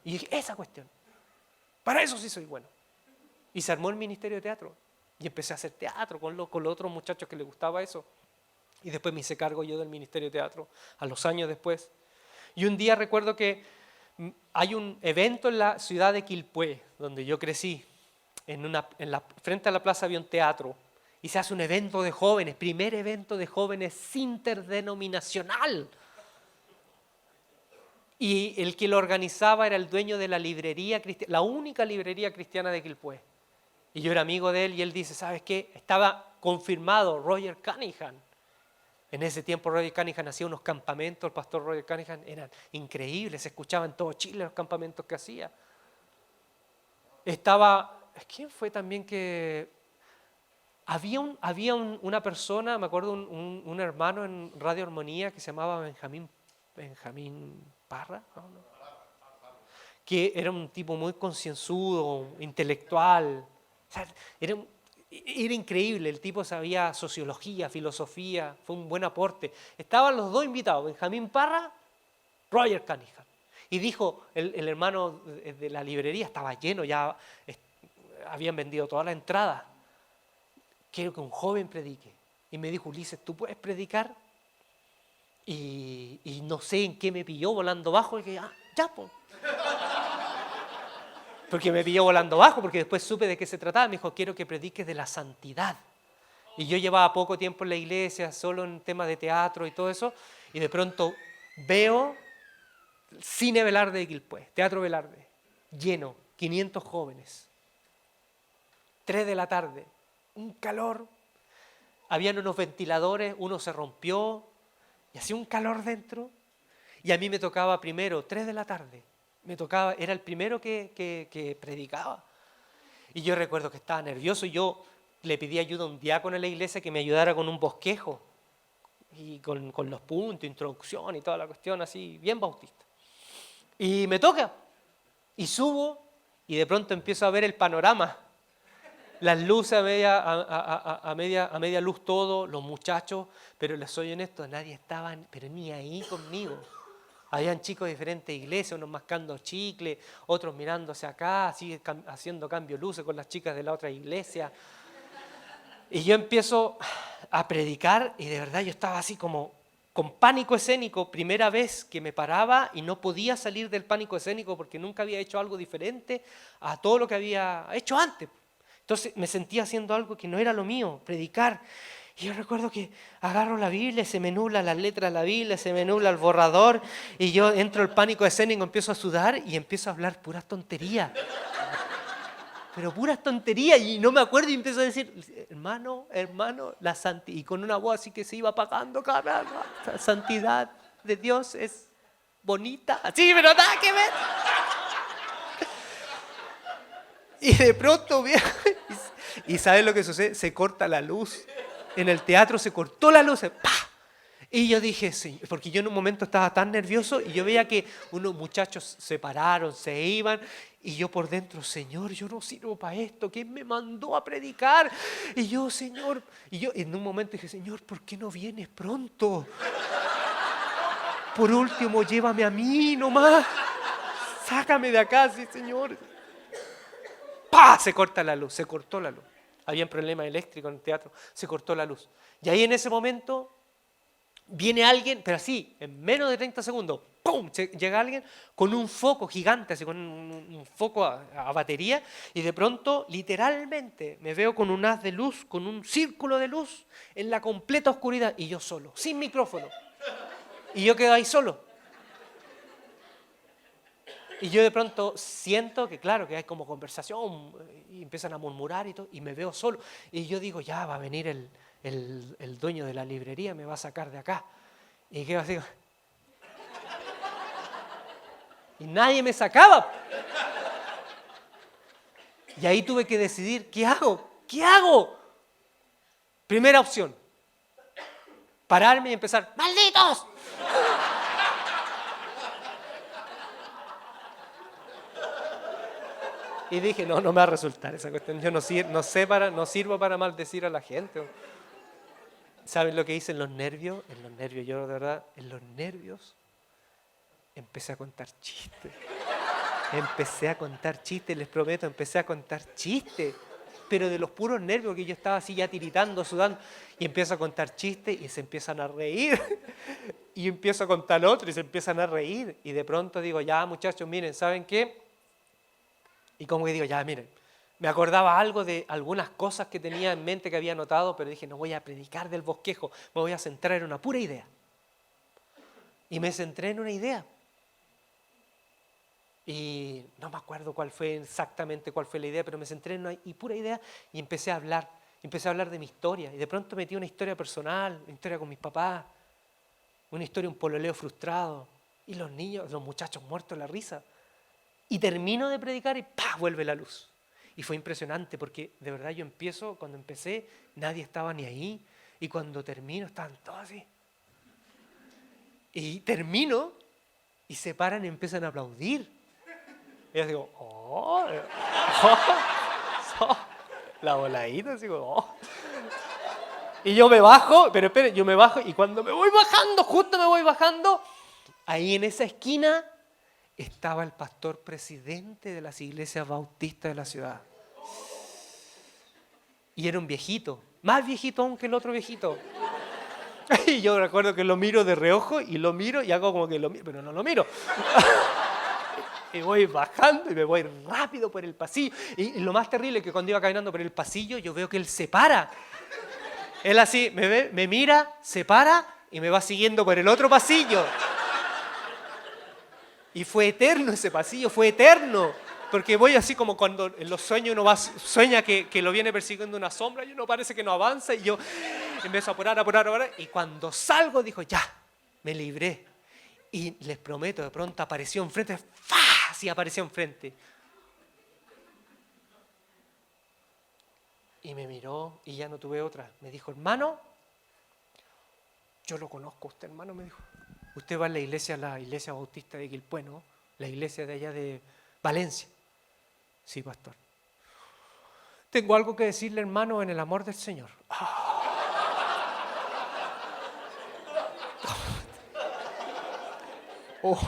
Y dije, esa cuestión. Para eso sí soy bueno. Y se armó el ministerio de teatro. Y empecé a hacer teatro con los otros muchachos que les gustaba eso. Y después me hice cargo yo del ministerio de teatro, a los años después. Y un día recuerdo que hay un evento en la ciudad de Quilpué, donde yo crecí. Frente a la plaza había un teatro. Y se hace un evento de jóvenes, primer evento de jóvenes interdenominacional. Y el que lo organizaba era el dueño de la librería cristiana, la única librería cristiana de Quilpué. Y yo era amigo de él y él dice, ¿sabes qué? Estaba confirmado Roger Cunningham. En ese tiempo Roger Cunningham hacía unos campamentos, el pastor Roger Cunningham, eran increíbles, se escuchaba en todo Chile los campamentos que hacía. ¿Quién fue también que...? Había una persona, me acuerdo, un hermano en Radio Armonía que se llamaba Benjamín Parra, ¿no? Que era un tipo muy concienzudo, intelectual. O sea, era increíble, el tipo sabía sociología, filosofía, fue un buen aporte. Estaban los dos invitados, Benjamín Parra, Roger Cunningham. Y dijo, el hermano de la librería estaba lleno, ya habían vendido toda la entrada. Quiero que un joven predique. Y me dijo, Ulises, ¿tú puedes predicar? Y no sé en qué me pilló volando bajo, y que ya, pues. Porque me pilló volando bajo, porque después supe de qué se trataba. Me dijo, quiero que prediques de la santidad. Y yo llevaba poco tiempo en la iglesia, solo en temas de teatro y todo eso, y de pronto veo Cine Velarde de Quilpué, Teatro Velarde, lleno, 500 jóvenes, 3 de la tarde, un calor, habían unos ventiladores, uno se rompió, y hacía un calor dentro, y a mí me tocaba primero, 3 de la tarde, me tocaba, era el primero que predicaba. Y yo recuerdo que estaba nervioso y yo le pedí ayuda a un diácono en la iglesia que me ayudara con un bosquejo y con los puntos, introducción y toda la cuestión así, bien bautista. Y me toca, y subo, y de pronto empiezo a ver el panorama. Las luces a media luz todo, los muchachos, pero les soy honesto, nadie estaba, pero ni ahí conmigo. Habían chicos de diferentes iglesias, unos mascando chicle, otros mirándose acá, así haciendo cambio de luces con las chicas de la otra iglesia. Y yo empiezo a predicar y de verdad yo estaba así como con pánico escénico, primera vez que me paraba y no podía salir del pánico escénico porque nunca había hecho algo diferente a todo lo que había hecho antes. Entonces me sentía haciendo algo que no era lo mío, predicar. Y yo recuerdo que agarro la Biblia, se me nubla las letras de la Biblia, se me nubla el borrador y yo entro al pánico escénico, empiezo a sudar y empiezo a hablar puras tonterías. Pero puras tonterías y no me acuerdo y empiezo a decir, hermano, la santidad, y con una voz así que se iba apagando, caramba, la santidad de Dios es bonita, así, pero nada que ver. Y de pronto, y ¿sabes lo que sucede? Se corta la luz. En el teatro se cortó la luz, ¡pah! Y yo dije, sí, porque yo en un momento estaba tan nervioso y yo veía que unos muchachos se pararon, se iban, y yo por dentro, Señor, yo no sirvo para esto, ¿quién me mandó a predicar? Y yo, Señor, y yo en un momento dije, Señor, ¿por qué no vienes pronto? Por último, llévame a mí nomás, sácame de acá, sí, Señor. ¡Pah! Se corta la luz, se cortó la luz. Había un problema eléctrico en el teatro, se cortó la luz. Y ahí en ese momento viene alguien, pero así, en menos de 30 segundos, ¡pum! Llega alguien con un foco gigante, así con un foco a batería, y de pronto, literalmente, me veo con un haz de luz, con un círculo de luz, en la completa oscuridad, y yo solo, sin micrófono. Y yo quedo ahí solo. Y yo de pronto siento que, claro, que hay como conversación, y empiezan a murmurar y todo, y me veo solo. Y yo digo, ya va a venir el dueño de la librería, me va a sacar de acá. Y quedo así. Y nadie me sacaba. Y ahí tuve que decidir, ¿qué hago? ¿Qué hago? Primera opción, pararme y empezar, ¡malditos! Y dije, no me va a resultar esa cuestión. Yo no sirvo para maldecir a la gente. ¿Saben lo que hice en los nervios? En los nervios, yo de verdad, en los nervios empecé a contar chistes. Empecé a contar chistes, les prometo, empecé a contar chistes. Pero de los puros nervios, que yo estaba así ya tiritando, sudando. Y empiezo a contar chistes y se empiezan a reír. Y empiezo a contar otro y se empiezan a reír. Y de pronto digo, ya muchachos, miren, ¿saben qué? Y como que digo, ya miren, me acordaba algo de algunas cosas que tenía en mente que había anotado, pero dije, no voy a predicar del bosquejo, me voy a centrar en una pura idea. Y me centré en una idea. Y no me acuerdo exactamente cuál fue la idea, pero me centré en una pura idea y empecé a hablar. Empecé a hablar de mi historia. Y de pronto metí una historia personal, una historia con mis papás, una historia, un pololeo frustrado. Y los niños, los muchachos muertos de la risa. Y termino de predicar y ¡pah! Vuelve la luz. Y fue impresionante porque de verdad cuando empecé, nadie estaba ni ahí. Y cuando termino, estaban todos así. Y termino y se paran y empiezan a aplaudir. Y yo digo, la voladita, así como, Y yo me bajo, pero esperen, yo me bajo y cuando me voy bajando, justo me voy bajando, ahí en esa esquina estaba el pastor presidente de las iglesias bautistas de la ciudad. Y era un viejito, más viejito aún que el otro viejito. Y yo recuerdo que lo miro de reojo y lo miro y hago como que lo miro, pero no lo miro. Y voy bajando y me voy rápido por el pasillo. Y lo más terrible es que cuando iba caminando por el pasillo yo veo que él se para. Él así me ve, me mira, se para y me va siguiendo por el otro pasillo. Y fue eterno ese pasillo, fue eterno. Porque voy así como cuando en los sueños uno sueña que lo viene persiguiendo una sombra y uno parece que no avanza y yo empiezo a apurar. Y cuando salgo dijo, ya, me libré. Y les prometo, de pronto apareció enfrente, ¡fa! Sí, apareció enfrente. Y me miró y ya no tuve otra. Me dijo, hermano, yo lo conozco a usted, hermano, me dijo. Usted va a la iglesia bautista de Quilpué, ¿no? La iglesia de allá de Valencia. Sí, pastor. Tengo algo que decirle, hermano, en el amor del Señor. Oh,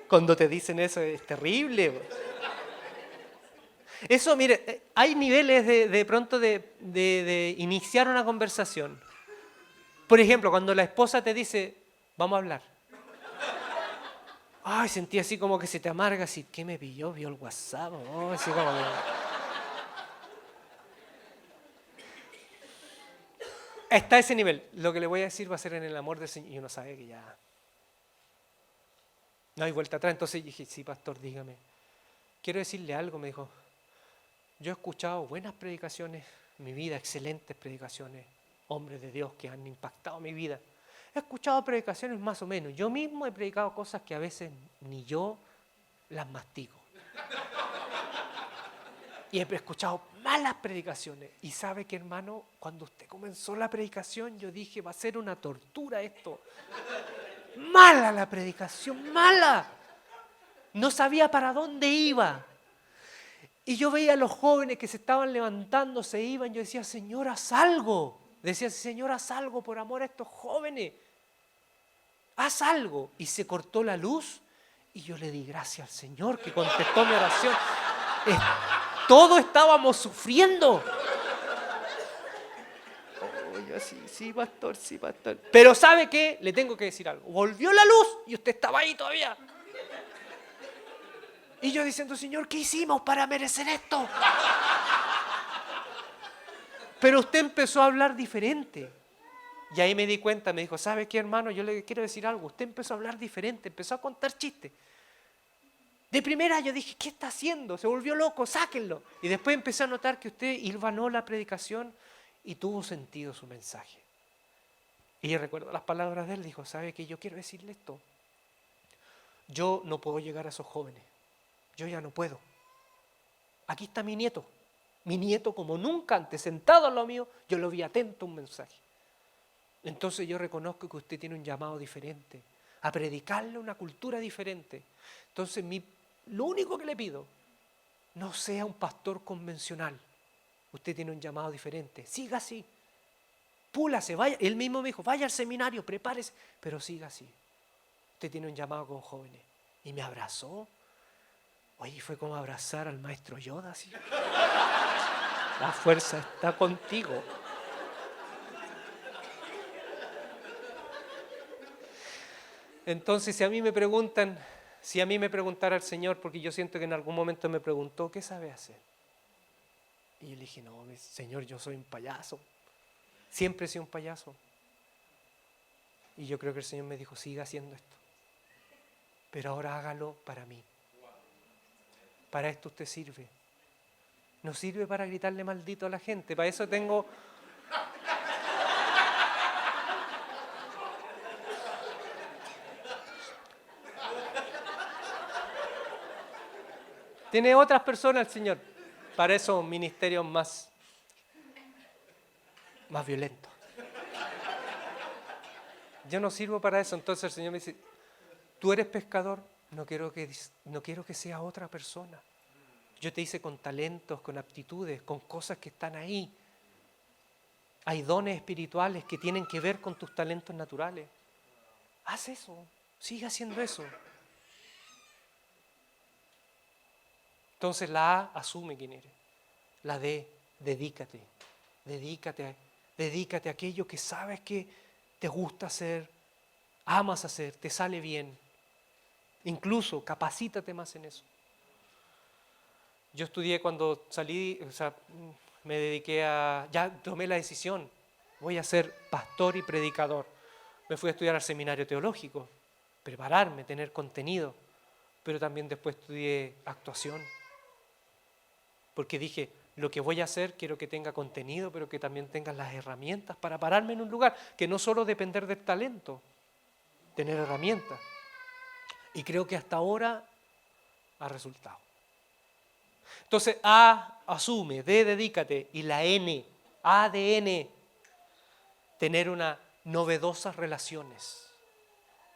cuando te dicen eso es terrible. Eso, mire, hay niveles de pronto de iniciar una conversación. Por ejemplo, cuando la esposa te dice, vamos a hablar. Ay, sentí así como que se te amarga, así, ¿qué me pilló? ¿Vio el WhatsApp? Oh, así como que... Está a ese nivel. Lo que le voy a decir va a ser en el amor del Señor. Y uno sabe que ya no hay vuelta atrás. Entonces dije, sí, pastor, dígame. Quiero decirle algo, me dijo. Yo he escuchado buenas predicaciones en mi vida, excelentes predicaciones, hombres de Dios que han impactado mi vida. He escuchado predicaciones más o menos. Yo mismo he predicado cosas que a veces ni yo las mastigo. Y he escuchado malas predicaciones. Y sabe que, hermano, cuando usted comenzó la predicación, yo dije, va a ser una tortura esto. Mala la predicación, mala. No sabía para dónde iba. Y yo veía a los jóvenes que se estaban levantando, se iban. Yo decía, Señor, haz algo. Decía, Señor, haz algo por amor a estos jóvenes. Haz algo. Y se cortó la luz. Y yo le di gracias al Señor que contestó mi oración. Todos estábamos sufriendo. Oh, yo sí, pastor, sí, pastor. Pero ¿sabe qué? Le tengo que decir algo. Volvió la luz y usted estaba ahí todavía. Y yo diciendo, Señor, ¿qué hicimos para merecer esto? Pero usted empezó a hablar diferente. Y ahí me di cuenta, me dijo, ¿sabe qué, hermano? Yo le quiero decir algo. Usted empezó a hablar diferente, empezó a contar chistes. De primera yo dije, ¿qué está haciendo? Se volvió loco, sáquenlo. Y después empecé a notar que usted hilvanó la predicación y tuvo sentido su mensaje. Y yo recuerdo las palabras de él, dijo, ¿sabe qué? Yo quiero decirle esto. Yo no puedo llegar a esos jóvenes. Yo ya no puedo. Aquí está mi nieto. Mi nieto como nunca antes, sentado al lado mío, yo lo vi atento a un mensaje. Entonces yo reconozco que usted tiene un llamado diferente, a predicarle una cultura diferente. Entonces lo único que le pido, no sea un pastor convencional. Usted tiene un llamado diferente. Siga así. Púlase, vaya. Él mismo me dijo, vaya al seminario, prepárese, pero siga así. Usted tiene un llamado con jóvenes. Y me abrazó. Oye, fue como abrazar al maestro Yoda, así. La fuerza está contigo. Entonces, si a mí me preguntara el Señor, porque yo siento que en algún momento me preguntó, ¿qué sabe hacer? Y yo le dije, no, Señor, yo soy un payaso. Siempre he sido un payaso. Y yo creo que el Señor me dijo, siga haciendo esto. Pero ahora hágalo para mí. Para esto usted sirve. No sirve para gritarle maldito a la gente. Para eso tengo... Tiene otras personas el Señor. Para esos ministerios más violentos. Yo no sirvo para eso. Entonces el Señor me dice, tú eres pescador, no quiero que sea otra persona. Yo te hice con talentos, con aptitudes, con cosas que están ahí. Hay dones espirituales que tienen que ver con tus talentos naturales. Haz eso, sigue haciendo eso. Entonces la A, asume quién eres. La D, dedícate a aquello que sabes que te gusta hacer, amas hacer, te sale bien. Incluso capacítate más en eso. Yo estudié cuando salí, o sea, me dediqué ya tomé la decisión, voy a ser pastor y predicador. Me fui a estudiar al seminario teológico, prepararme, tener contenido, pero también después estudié actuación. Porque dije, lo que voy a hacer quiero que tenga contenido, pero que también tenga las herramientas para pararme en un lugar, que no solo depender del talento, tener herramientas. Y creo que hasta ahora ha resultado. Entonces, A, asume, D, dedícate, y la N, ADN, tener unas novedosas relaciones,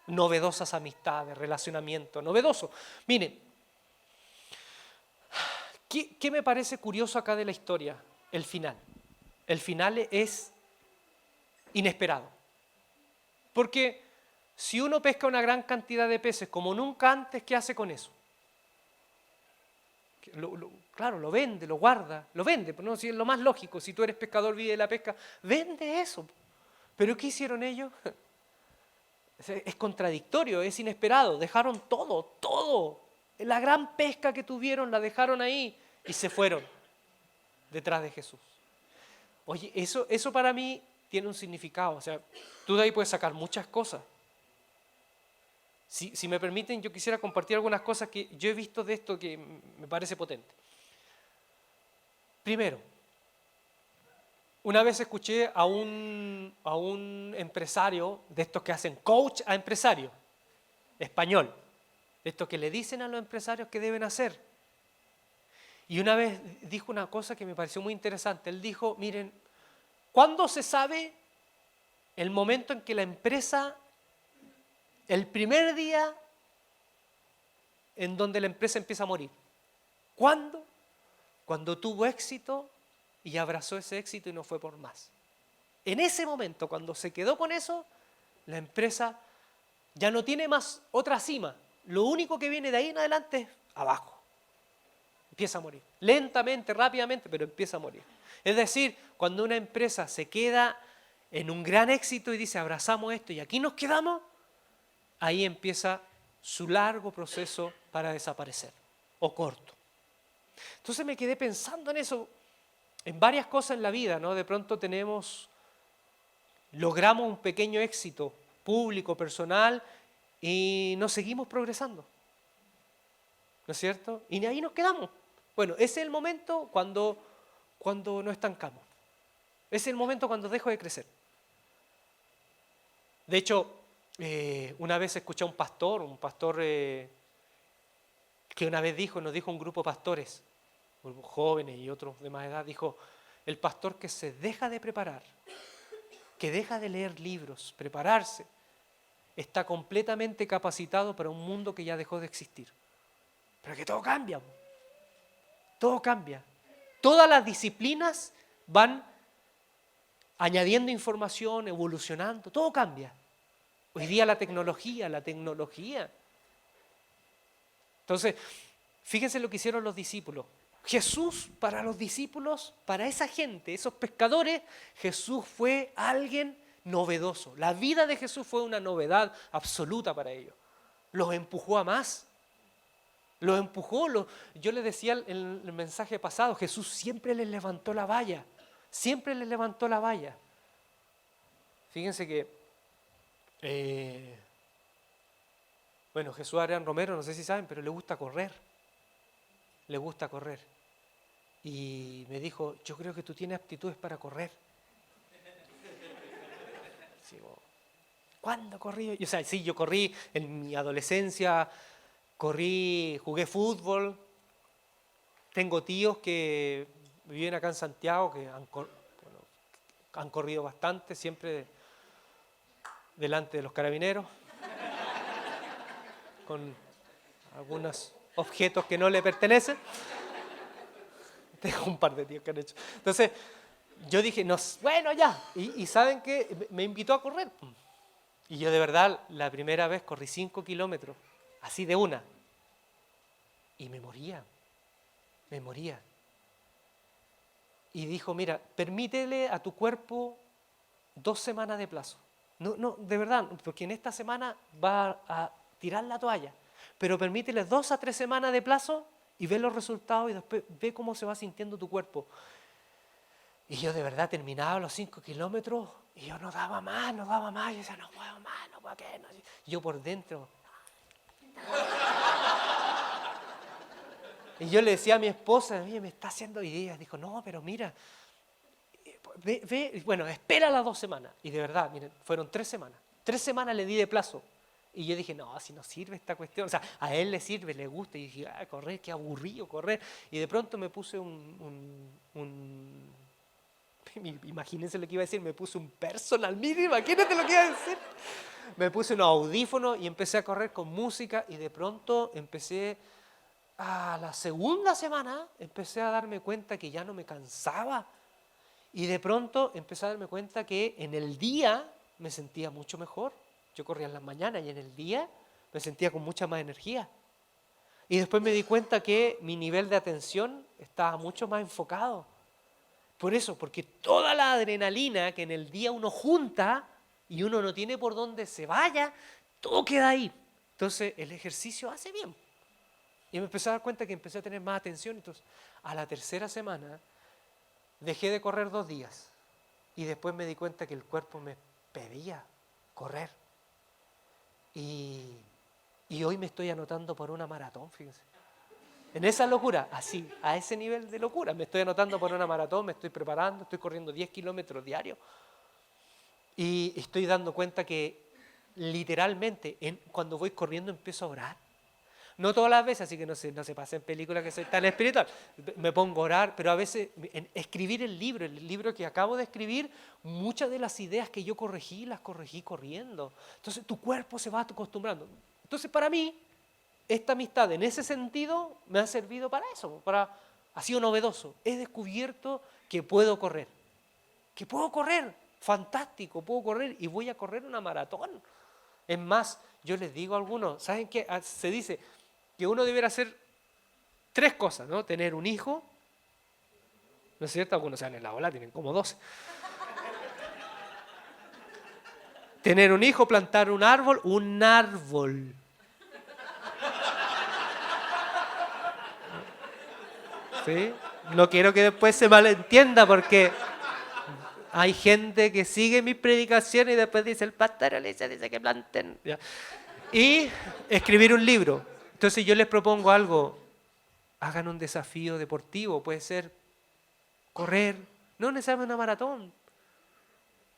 novedosas amistades, relacionamiento, novedoso. Miren, ¿qué me parece curioso acá de la historia? El final. El final es inesperado. Porque si uno pesca una gran cantidad de peces como nunca antes, ¿qué hace con eso? Claro, lo vende, lo guarda, lo vende, ¿no? Si es lo más lógico, si tú eres pescador, vive de la pesca, vende eso. ¿Pero qué hicieron ellos? Es contradictorio, es inesperado, dejaron todo. La gran pesca que tuvieron la dejaron ahí y se fueron detrás de Jesús. Oye, eso para mí tiene un significado, o sea, tú de ahí puedes sacar muchas cosas. Si me permiten, yo quisiera compartir algunas cosas que yo he visto de esto que me parece potente. Primero, una vez escuché a un empresario de estos que hacen coach a empresarios, español, de estos que le dicen a los empresarios qué deben hacer. Y una vez dijo una cosa que me pareció muy interesante. Él dijo, miren, ¿cuándo se sabe el momento en que la empresa, el primer día en donde la empresa empieza a morir? ¿Cuándo? Cuando tuvo éxito y abrazó ese éxito y no fue por más. En ese momento, cuando se quedó con eso, la empresa ya no tiene más otra cima. Lo único que viene de ahí en adelante es abajo. Empieza a morir. Lentamente, rápidamente, pero empieza a morir. Es decir, cuando una empresa se queda en un gran éxito y dice abrazamos esto y aquí nos quedamos, ahí empieza su largo proceso para desaparecer, o corto. Entonces me quedé pensando en eso, en varias cosas en la vida, ¿no? De pronto logramos un pequeño éxito público, personal, y nos seguimos progresando, ¿no es cierto? Y ahí nos quedamos. Bueno, ese es el momento cuando nos estancamos. Ese es el momento cuando dejo de crecer. De hecho, una vez escuché a un pastor que una vez nos dijo un grupo de pastores, jóvenes y otros de más edad, dijo, el pastor que se deja de preparar, que deja de leer libros, prepararse, está completamente capacitado para un mundo que ya dejó de existir. Pero que todo cambia. Todo cambia. Todas las disciplinas van añadiendo información, evolucionando, todo cambia. Hoy día la tecnología. Entonces, fíjense lo que hicieron los discípulos. Jesús, para los discípulos, para esa gente, esos pescadores, Jesús fue alguien novedoso. La vida de Jesús fue una novedad absoluta para ellos. Los empujó a más. Los empujó, yo les decía en el mensaje pasado, Jesús siempre les levantó la valla, siempre les levantó la valla. Fíjense que, bueno, Jesús Adrián Romero, no sé si saben, pero le gusta correr, Y me dijo, yo creo que tú tienes aptitudes para correr. Digo, ¿cuándo corrí? O sea, sí, yo corrí en mi adolescencia, jugué fútbol. Tengo tíos que viven acá en Santiago que han corrido bastante, siempre delante de los carabineros, con algunos objetos que no le pertenecen. Tengo un par de tíos que han hecho. Entonces, yo dije, no, bueno, ya. Y ¿saben qué? Me invitó a correr. Y yo de verdad, la primera vez corrí 5 kilómetros, así de una. Y me moría. Y dijo, mira, permítele a tu cuerpo 2 semanas de plazo. No, no, de verdad, porque en esta semana va a tirar la toalla. Pero permítele 2 a 3 semanas de plazo y ve los resultados y después ve cómo se va sintiendo tu cuerpo. Y yo de verdad terminaba los 5 kilómetros y yo no daba más. Yo decía, no puedo más, no puedo qué. No. Yo por dentro. Y yo le decía a mi esposa, oye, me está haciendo ideas. Dijo, no, pero mira, bueno, espera las 2 semanas. Y de verdad, miren, fueron 3 semanas. 3 semanas le di de plazo. Y yo dije, no, si no sirve esta cuestión. O sea, a él le sirve, le gusta. Y dije, correr, qué aburrido correr. Y de pronto me puse imagínense lo que iba a decir, me puse un personal, mire, imagínate lo que iba a decir. Me puse unos audífonos y empecé a correr con música y de pronto a la segunda semana, empecé a darme cuenta que ya no me cansaba. Y de pronto empecé a darme cuenta que en el día me sentía mucho mejor. Yo corría en las mañanas y en el día me sentía con mucha más energía. Y después me di cuenta que mi nivel de atención estaba mucho más enfocado. Por eso, porque toda la adrenalina que en el día uno junta y uno no tiene por dónde se vaya, todo queda ahí. Entonces el ejercicio hace bien. Y me empecé a dar cuenta que empecé a tener más atención. Entonces a la tercera semana dejé de correr 2 días. Y después me di cuenta que el cuerpo me pedía correr. Y hoy me estoy anotando por una maratón, fíjense. En esa locura, así, a ese nivel de locura. Me estoy anotando por una maratón, me estoy preparando, estoy corriendo 10 kilómetros diarios. Y estoy dando cuenta que literalmente cuando voy corriendo empiezo a orar. No todas las veces, así que no se pasa en película que soy tan espiritual. Me pongo a orar, pero a veces escribir el libro que acabo de escribir, muchas de las ideas que yo corregí, las corregí corriendo. Entonces tu cuerpo se va acostumbrando. Entonces para mí, esta amistad en ese sentido me ha servido para eso, ha sido novedoso. He descubierto que puedo correr, fantástico, puedo correr y voy a correr una maratón. Es más, yo les digo a algunos, ¿saben qué? Se dice que uno debiera hacer 3 cosas, ¿no? Tener un hijo, ¿no es cierto? Algunos se dan en la ola, tienen como 12. Tener un hijo, plantar un árbol. ¿Sí? No quiero que después se malentienda porque hay gente que sigue mis predicaciones y después dice, el pastor Alicia dice que planten. Y escribir un libro. Entonces yo les propongo algo, hagan un desafío deportivo, puede ser correr, no necesariamente una maratón,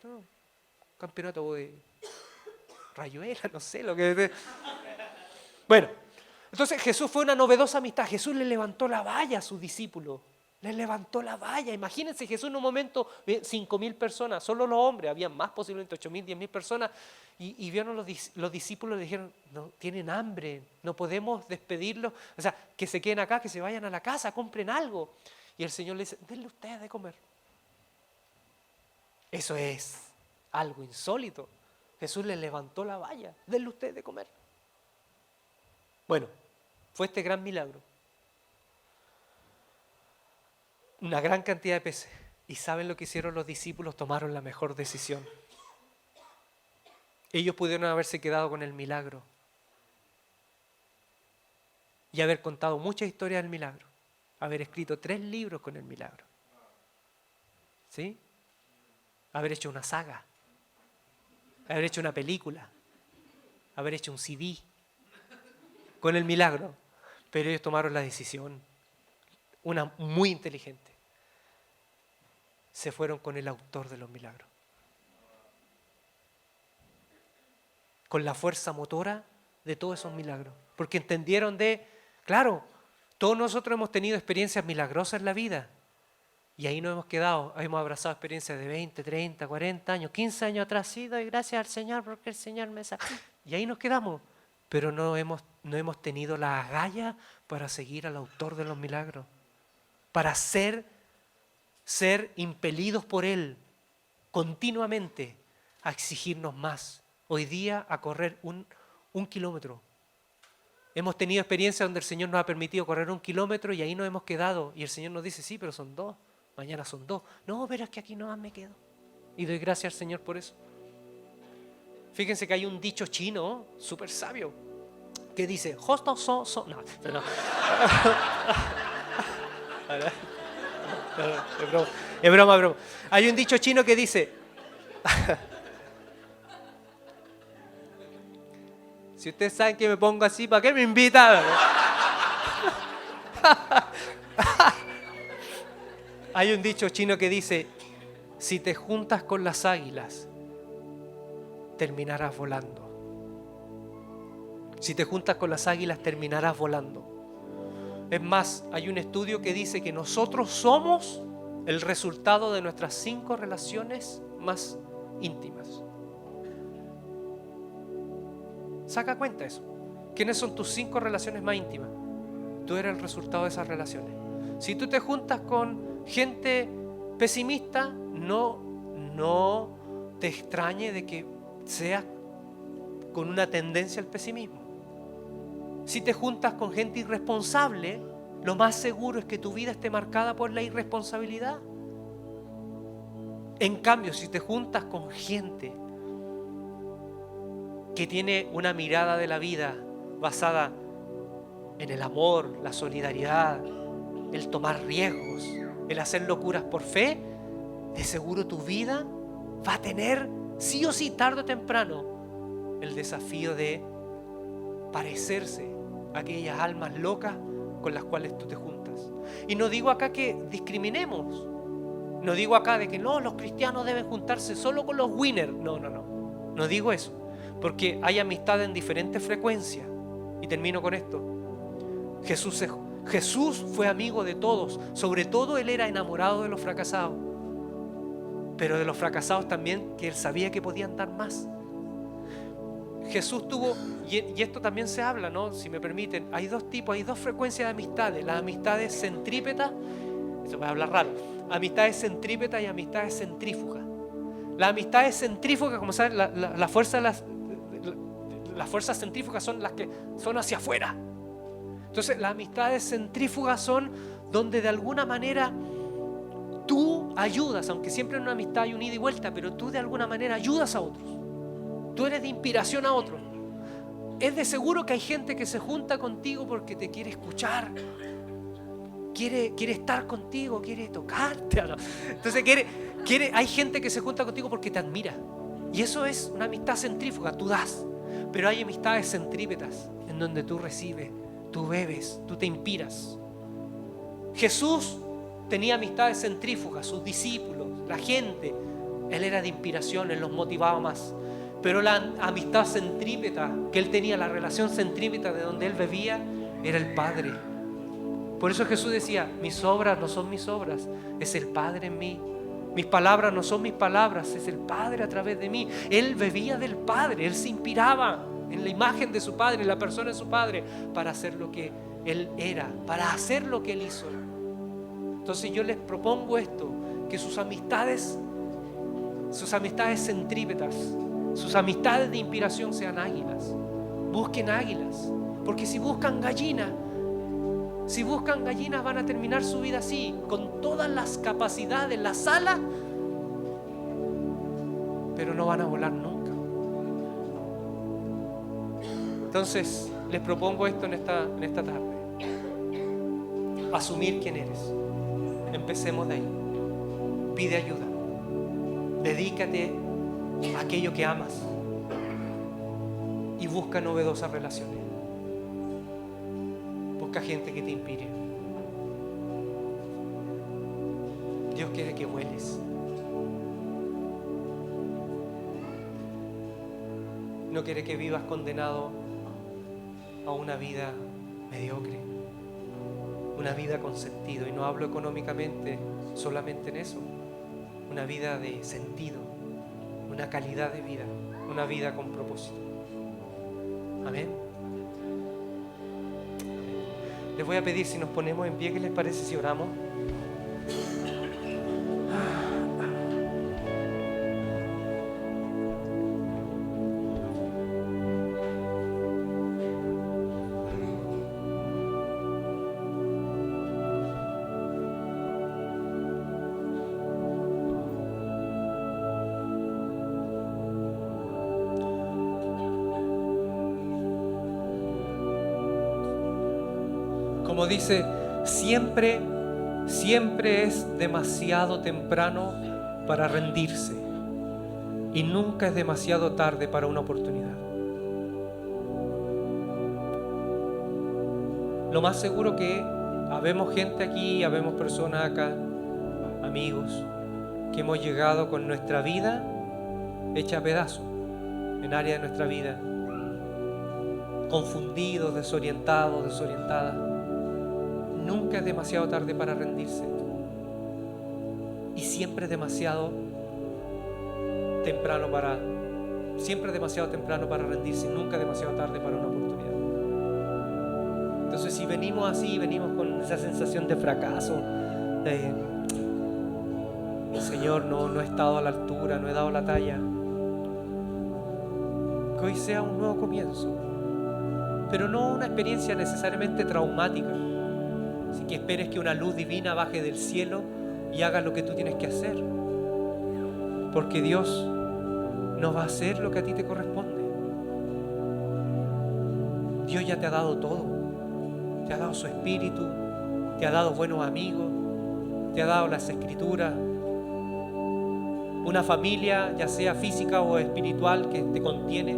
no, campeonato de rayuela, no sé lo que... Bueno, entonces Jesús fue una novedosa amistad. Jesús le levantó la valla a sus discípulos. Les levantó la valla. Imagínense Jesús en un momento, 5.000 personas, solo los hombres, había más posiblemente 8.000, 10.000 personas, y vieron los discípulos le dijeron, no, tienen hambre, no podemos despedirlos, o sea, que se queden acá, que se vayan a la casa, compren algo. Y el Señor le dice, denle ustedes de comer. Eso es algo insólito. Jesús les levantó la valla, denle ustedes de comer. Bueno, fue este gran milagro. Una gran cantidad de peces. ¿Y saben lo que hicieron los discípulos? Tomaron la mejor decisión. Ellos pudieron haberse quedado con el milagro y haber contado muchas historias del milagro. Haber escrito 3 libros con el milagro. ¿Sí? Haber hecho una saga. Haber hecho una película. Haber hecho un CD con el milagro. Pero ellos tomaron la decisión, una muy inteligente. Se fueron con el autor de los milagros. Con la fuerza motora de todos esos milagros. Porque entendieron claro, todos nosotros hemos tenido experiencias milagrosas en la vida. Y ahí nos hemos quedado, hemos abrazado experiencias de 20, 30, 40 años, 15 años atrás. Sí, doy gracias al Señor porque el Señor me sacó. Y ahí nos quedamos. Pero no hemos tenido la agallas para seguir al autor de los milagros. Para ser impelidos por Él continuamente a exigirnos más. Hoy día a correr un kilómetro. Hemos tenido experiencias donde el Señor nos ha permitido correr 1 kilómetro y ahí nos hemos quedado. Y el Señor nos dice, sí, pero son 2. Mañana son 2. No, pero es que aquí no más me quedo. Y doy gracias al Señor por eso. Fíjense que hay un dicho chino súper sabio que dice, "Hosto so so". No, no. Es broma, es broma, es broma. Hay un dicho chino que dice, si ustedes saben que me pongo así, ¿para qué me invitan? Hay un dicho chino que dice, si te juntas con las águilas, terminarás volando. Si te juntas con las águilas, terminarás volando. Es más, hay un estudio que dice que nosotros somos el resultado de nuestras 5 relaciones más íntimas. Saca cuenta eso. ¿Quiénes son tus 5 relaciones más íntimas? Tú eres el resultado de esas relaciones. Si tú te juntas con gente pesimista, no te extrañe de que seas con una tendencia al pesimismo. Si te juntas con gente irresponsable, lo más seguro es que tu vida esté marcada por la irresponsabilidad. En cambio, si te juntas con gente que tiene una mirada de la vida basada en el amor, la solidaridad, el tomar riesgos, el hacer locuras por fe, de seguro tu vida va a tener, sí o sí, tarde o temprano, el desafío de parecerse a aquellas almas locas con las cuales tú te juntas. Y no digo acá que discriminemos, no digo acá de que no, los cristianos deben juntarse solo con los winners, no digo eso, porque hay amistad en diferentes frecuencias. Y termino con esto. Jesús fue amigo de todos, sobre todo Él era enamorado de los fracasados, pero de los fracasados también que Él sabía que podían dar más. Jesús tuvo, y esto también se habla, ¿no? Si me permiten, hay 2 tipos, hay 2 frecuencias de amistades, las amistades centrípetas, esto me va a hablar raro, amistades centrípetas y amistades centrífugas. Las amistades centrífugas, como saben, las fuerzas centrífugas son las que son hacia afuera. Entonces las amistades centrífugas son donde de alguna manera tú ayudas, aunque siempre en una amistad hay un ida y vuelta, pero tú de alguna manera ayudas a otros. Tú eres de inspiración a otros. Es de seguro que hay gente que se junta contigo porque te quiere escuchar, quiere estar contigo, quiere tocarte. Entonces hay gente que se junta contigo porque te admira. Y eso es una amistad centrífuga, tú das. Pero hay amistades centrípetas en donde tú recibes, tú bebes, tú te inspiras. Jesús tenía amistades centrífugas, sus discípulos, la gente. Él era de inspiración, Él los motivaba más. Pero la amistad centrípeta que Él tenía, la relación centrípeta de donde Él bebía, era el Padre. Por eso Jesús decía, mis obras no son mis obras, es el Padre en mí. Mis palabras no son mis palabras, es el Padre a través de mí. Él bebía del Padre, Él se inspiraba en la imagen de su Padre, en la persona de su Padre, para hacer lo que Él era, para hacer lo que Él hizo. Entonces yo les propongo esto, que sus amistades centrípetas, sus amistades de inspiración sean águilas. Busquen águilas, porque si buscan gallinas van a terminar su vida así, con todas las capacidades, las alas, pero no van a volar nunca. Entonces les propongo esto en esta tarde: asumir quién eres. Empecemos de ahí. Pide ayuda, dedícate a aquello que amas y busca novedosas relaciones. Busca gente que te inspire. Dios quiere que vueles. No quiere que vivas condenado a una vida mediocre, una vida con sentido. Y no hablo económicamente solamente en eso. Una vida de sentido, una calidad de vida, una vida con propósito. Amén. Les voy a pedir, si nos ponemos en pie, ¿qué les parece si oramos? Como dice, siempre es demasiado temprano para rendirse y nunca es demasiado tarde para una oportunidad. Lo más seguro que habemos gente aquí, habemos personas acá, amigos, que hemos llegado con nuestra vida hecha a pedazos, en área de nuestra vida, confundidos, desorientados, desorientadas. Nunca es demasiado tarde para rendirse y siempre es demasiado temprano para rendirse, nunca es demasiado tarde para una oportunidad. Entonces, si venimos así, venimos con esa sensación de fracaso, Señor, no he estado a la altura, no he dado la talla, que hoy sea un nuevo comienzo, pero no una experiencia necesariamente traumática. Así que esperes que una luz divina baje del cielo y haga lo que tú tienes que hacer, porque Dios no va a hacer lo que a ti te corresponde. Dios ya te ha dado todo, te ha dado su espíritu, te ha dado buenos amigos, te ha dado las escrituras, una familia, ya sea física o espiritual, que te contiene,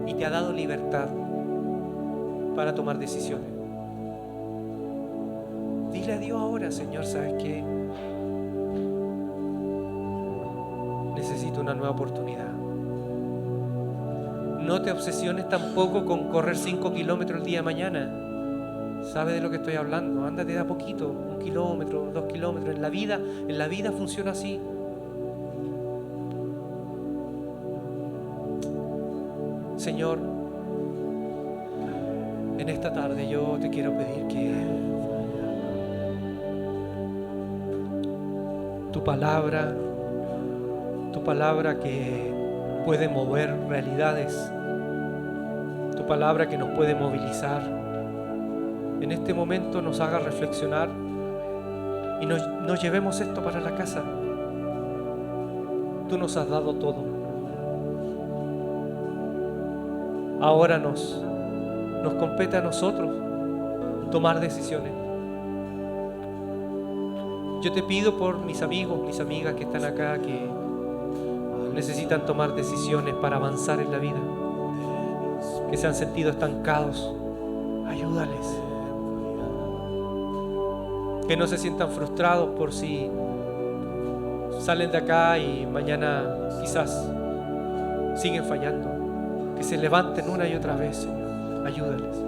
y te ha dado libertad para tomar decisiones. Dile a Dios ahora: Señor, ¿sabes qué? Necesito una nueva oportunidad. No te obsesiones tampoco con correr 5 kilómetros el día de mañana. ¿Sabes de lo que estoy hablando? Ándate de a poquito, 1 kilómetro, 2 kilómetros. En la vida funciona así. Señor, en esta tarde yo te quiero pedir que tu palabra que puede mover realidades, tu palabra que nos puede movilizar, en este momento nos haga reflexionar y nos llevemos esto para la casa. Tú nos has dado todo. Ahora nos compete a nosotros tomar decisiones. Yo te pido por mis amigos, mis amigas que están acá, que necesitan tomar decisiones para avanzar en la vida, que se han sentido estancados. Ayúdales. Que no se sientan frustrados por si salen de acá y mañana quizás siguen fallando. Que se levanten una y otra vez, Señor. Ayúdales.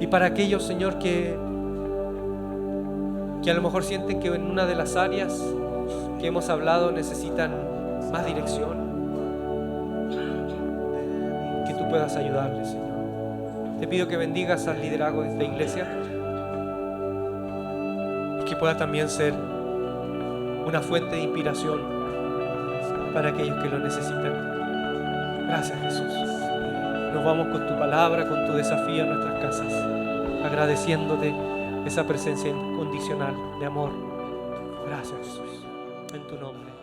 Y para aquellos, Señor, que a lo mejor sienten que en una de las áreas que hemos hablado necesitan más dirección, que tú puedas ayudarles, Señor. Te pido que bendigas al liderazgo de esta iglesia y que pueda también ser una fuente de inspiración para aquellos que lo necesitan. Gracias, Jesús. Nos vamos con tu palabra, con tu desafío a nuestras casas, agradeciéndote esa presencia incondicional de amor. Gracias, Jesús. En tu nombre.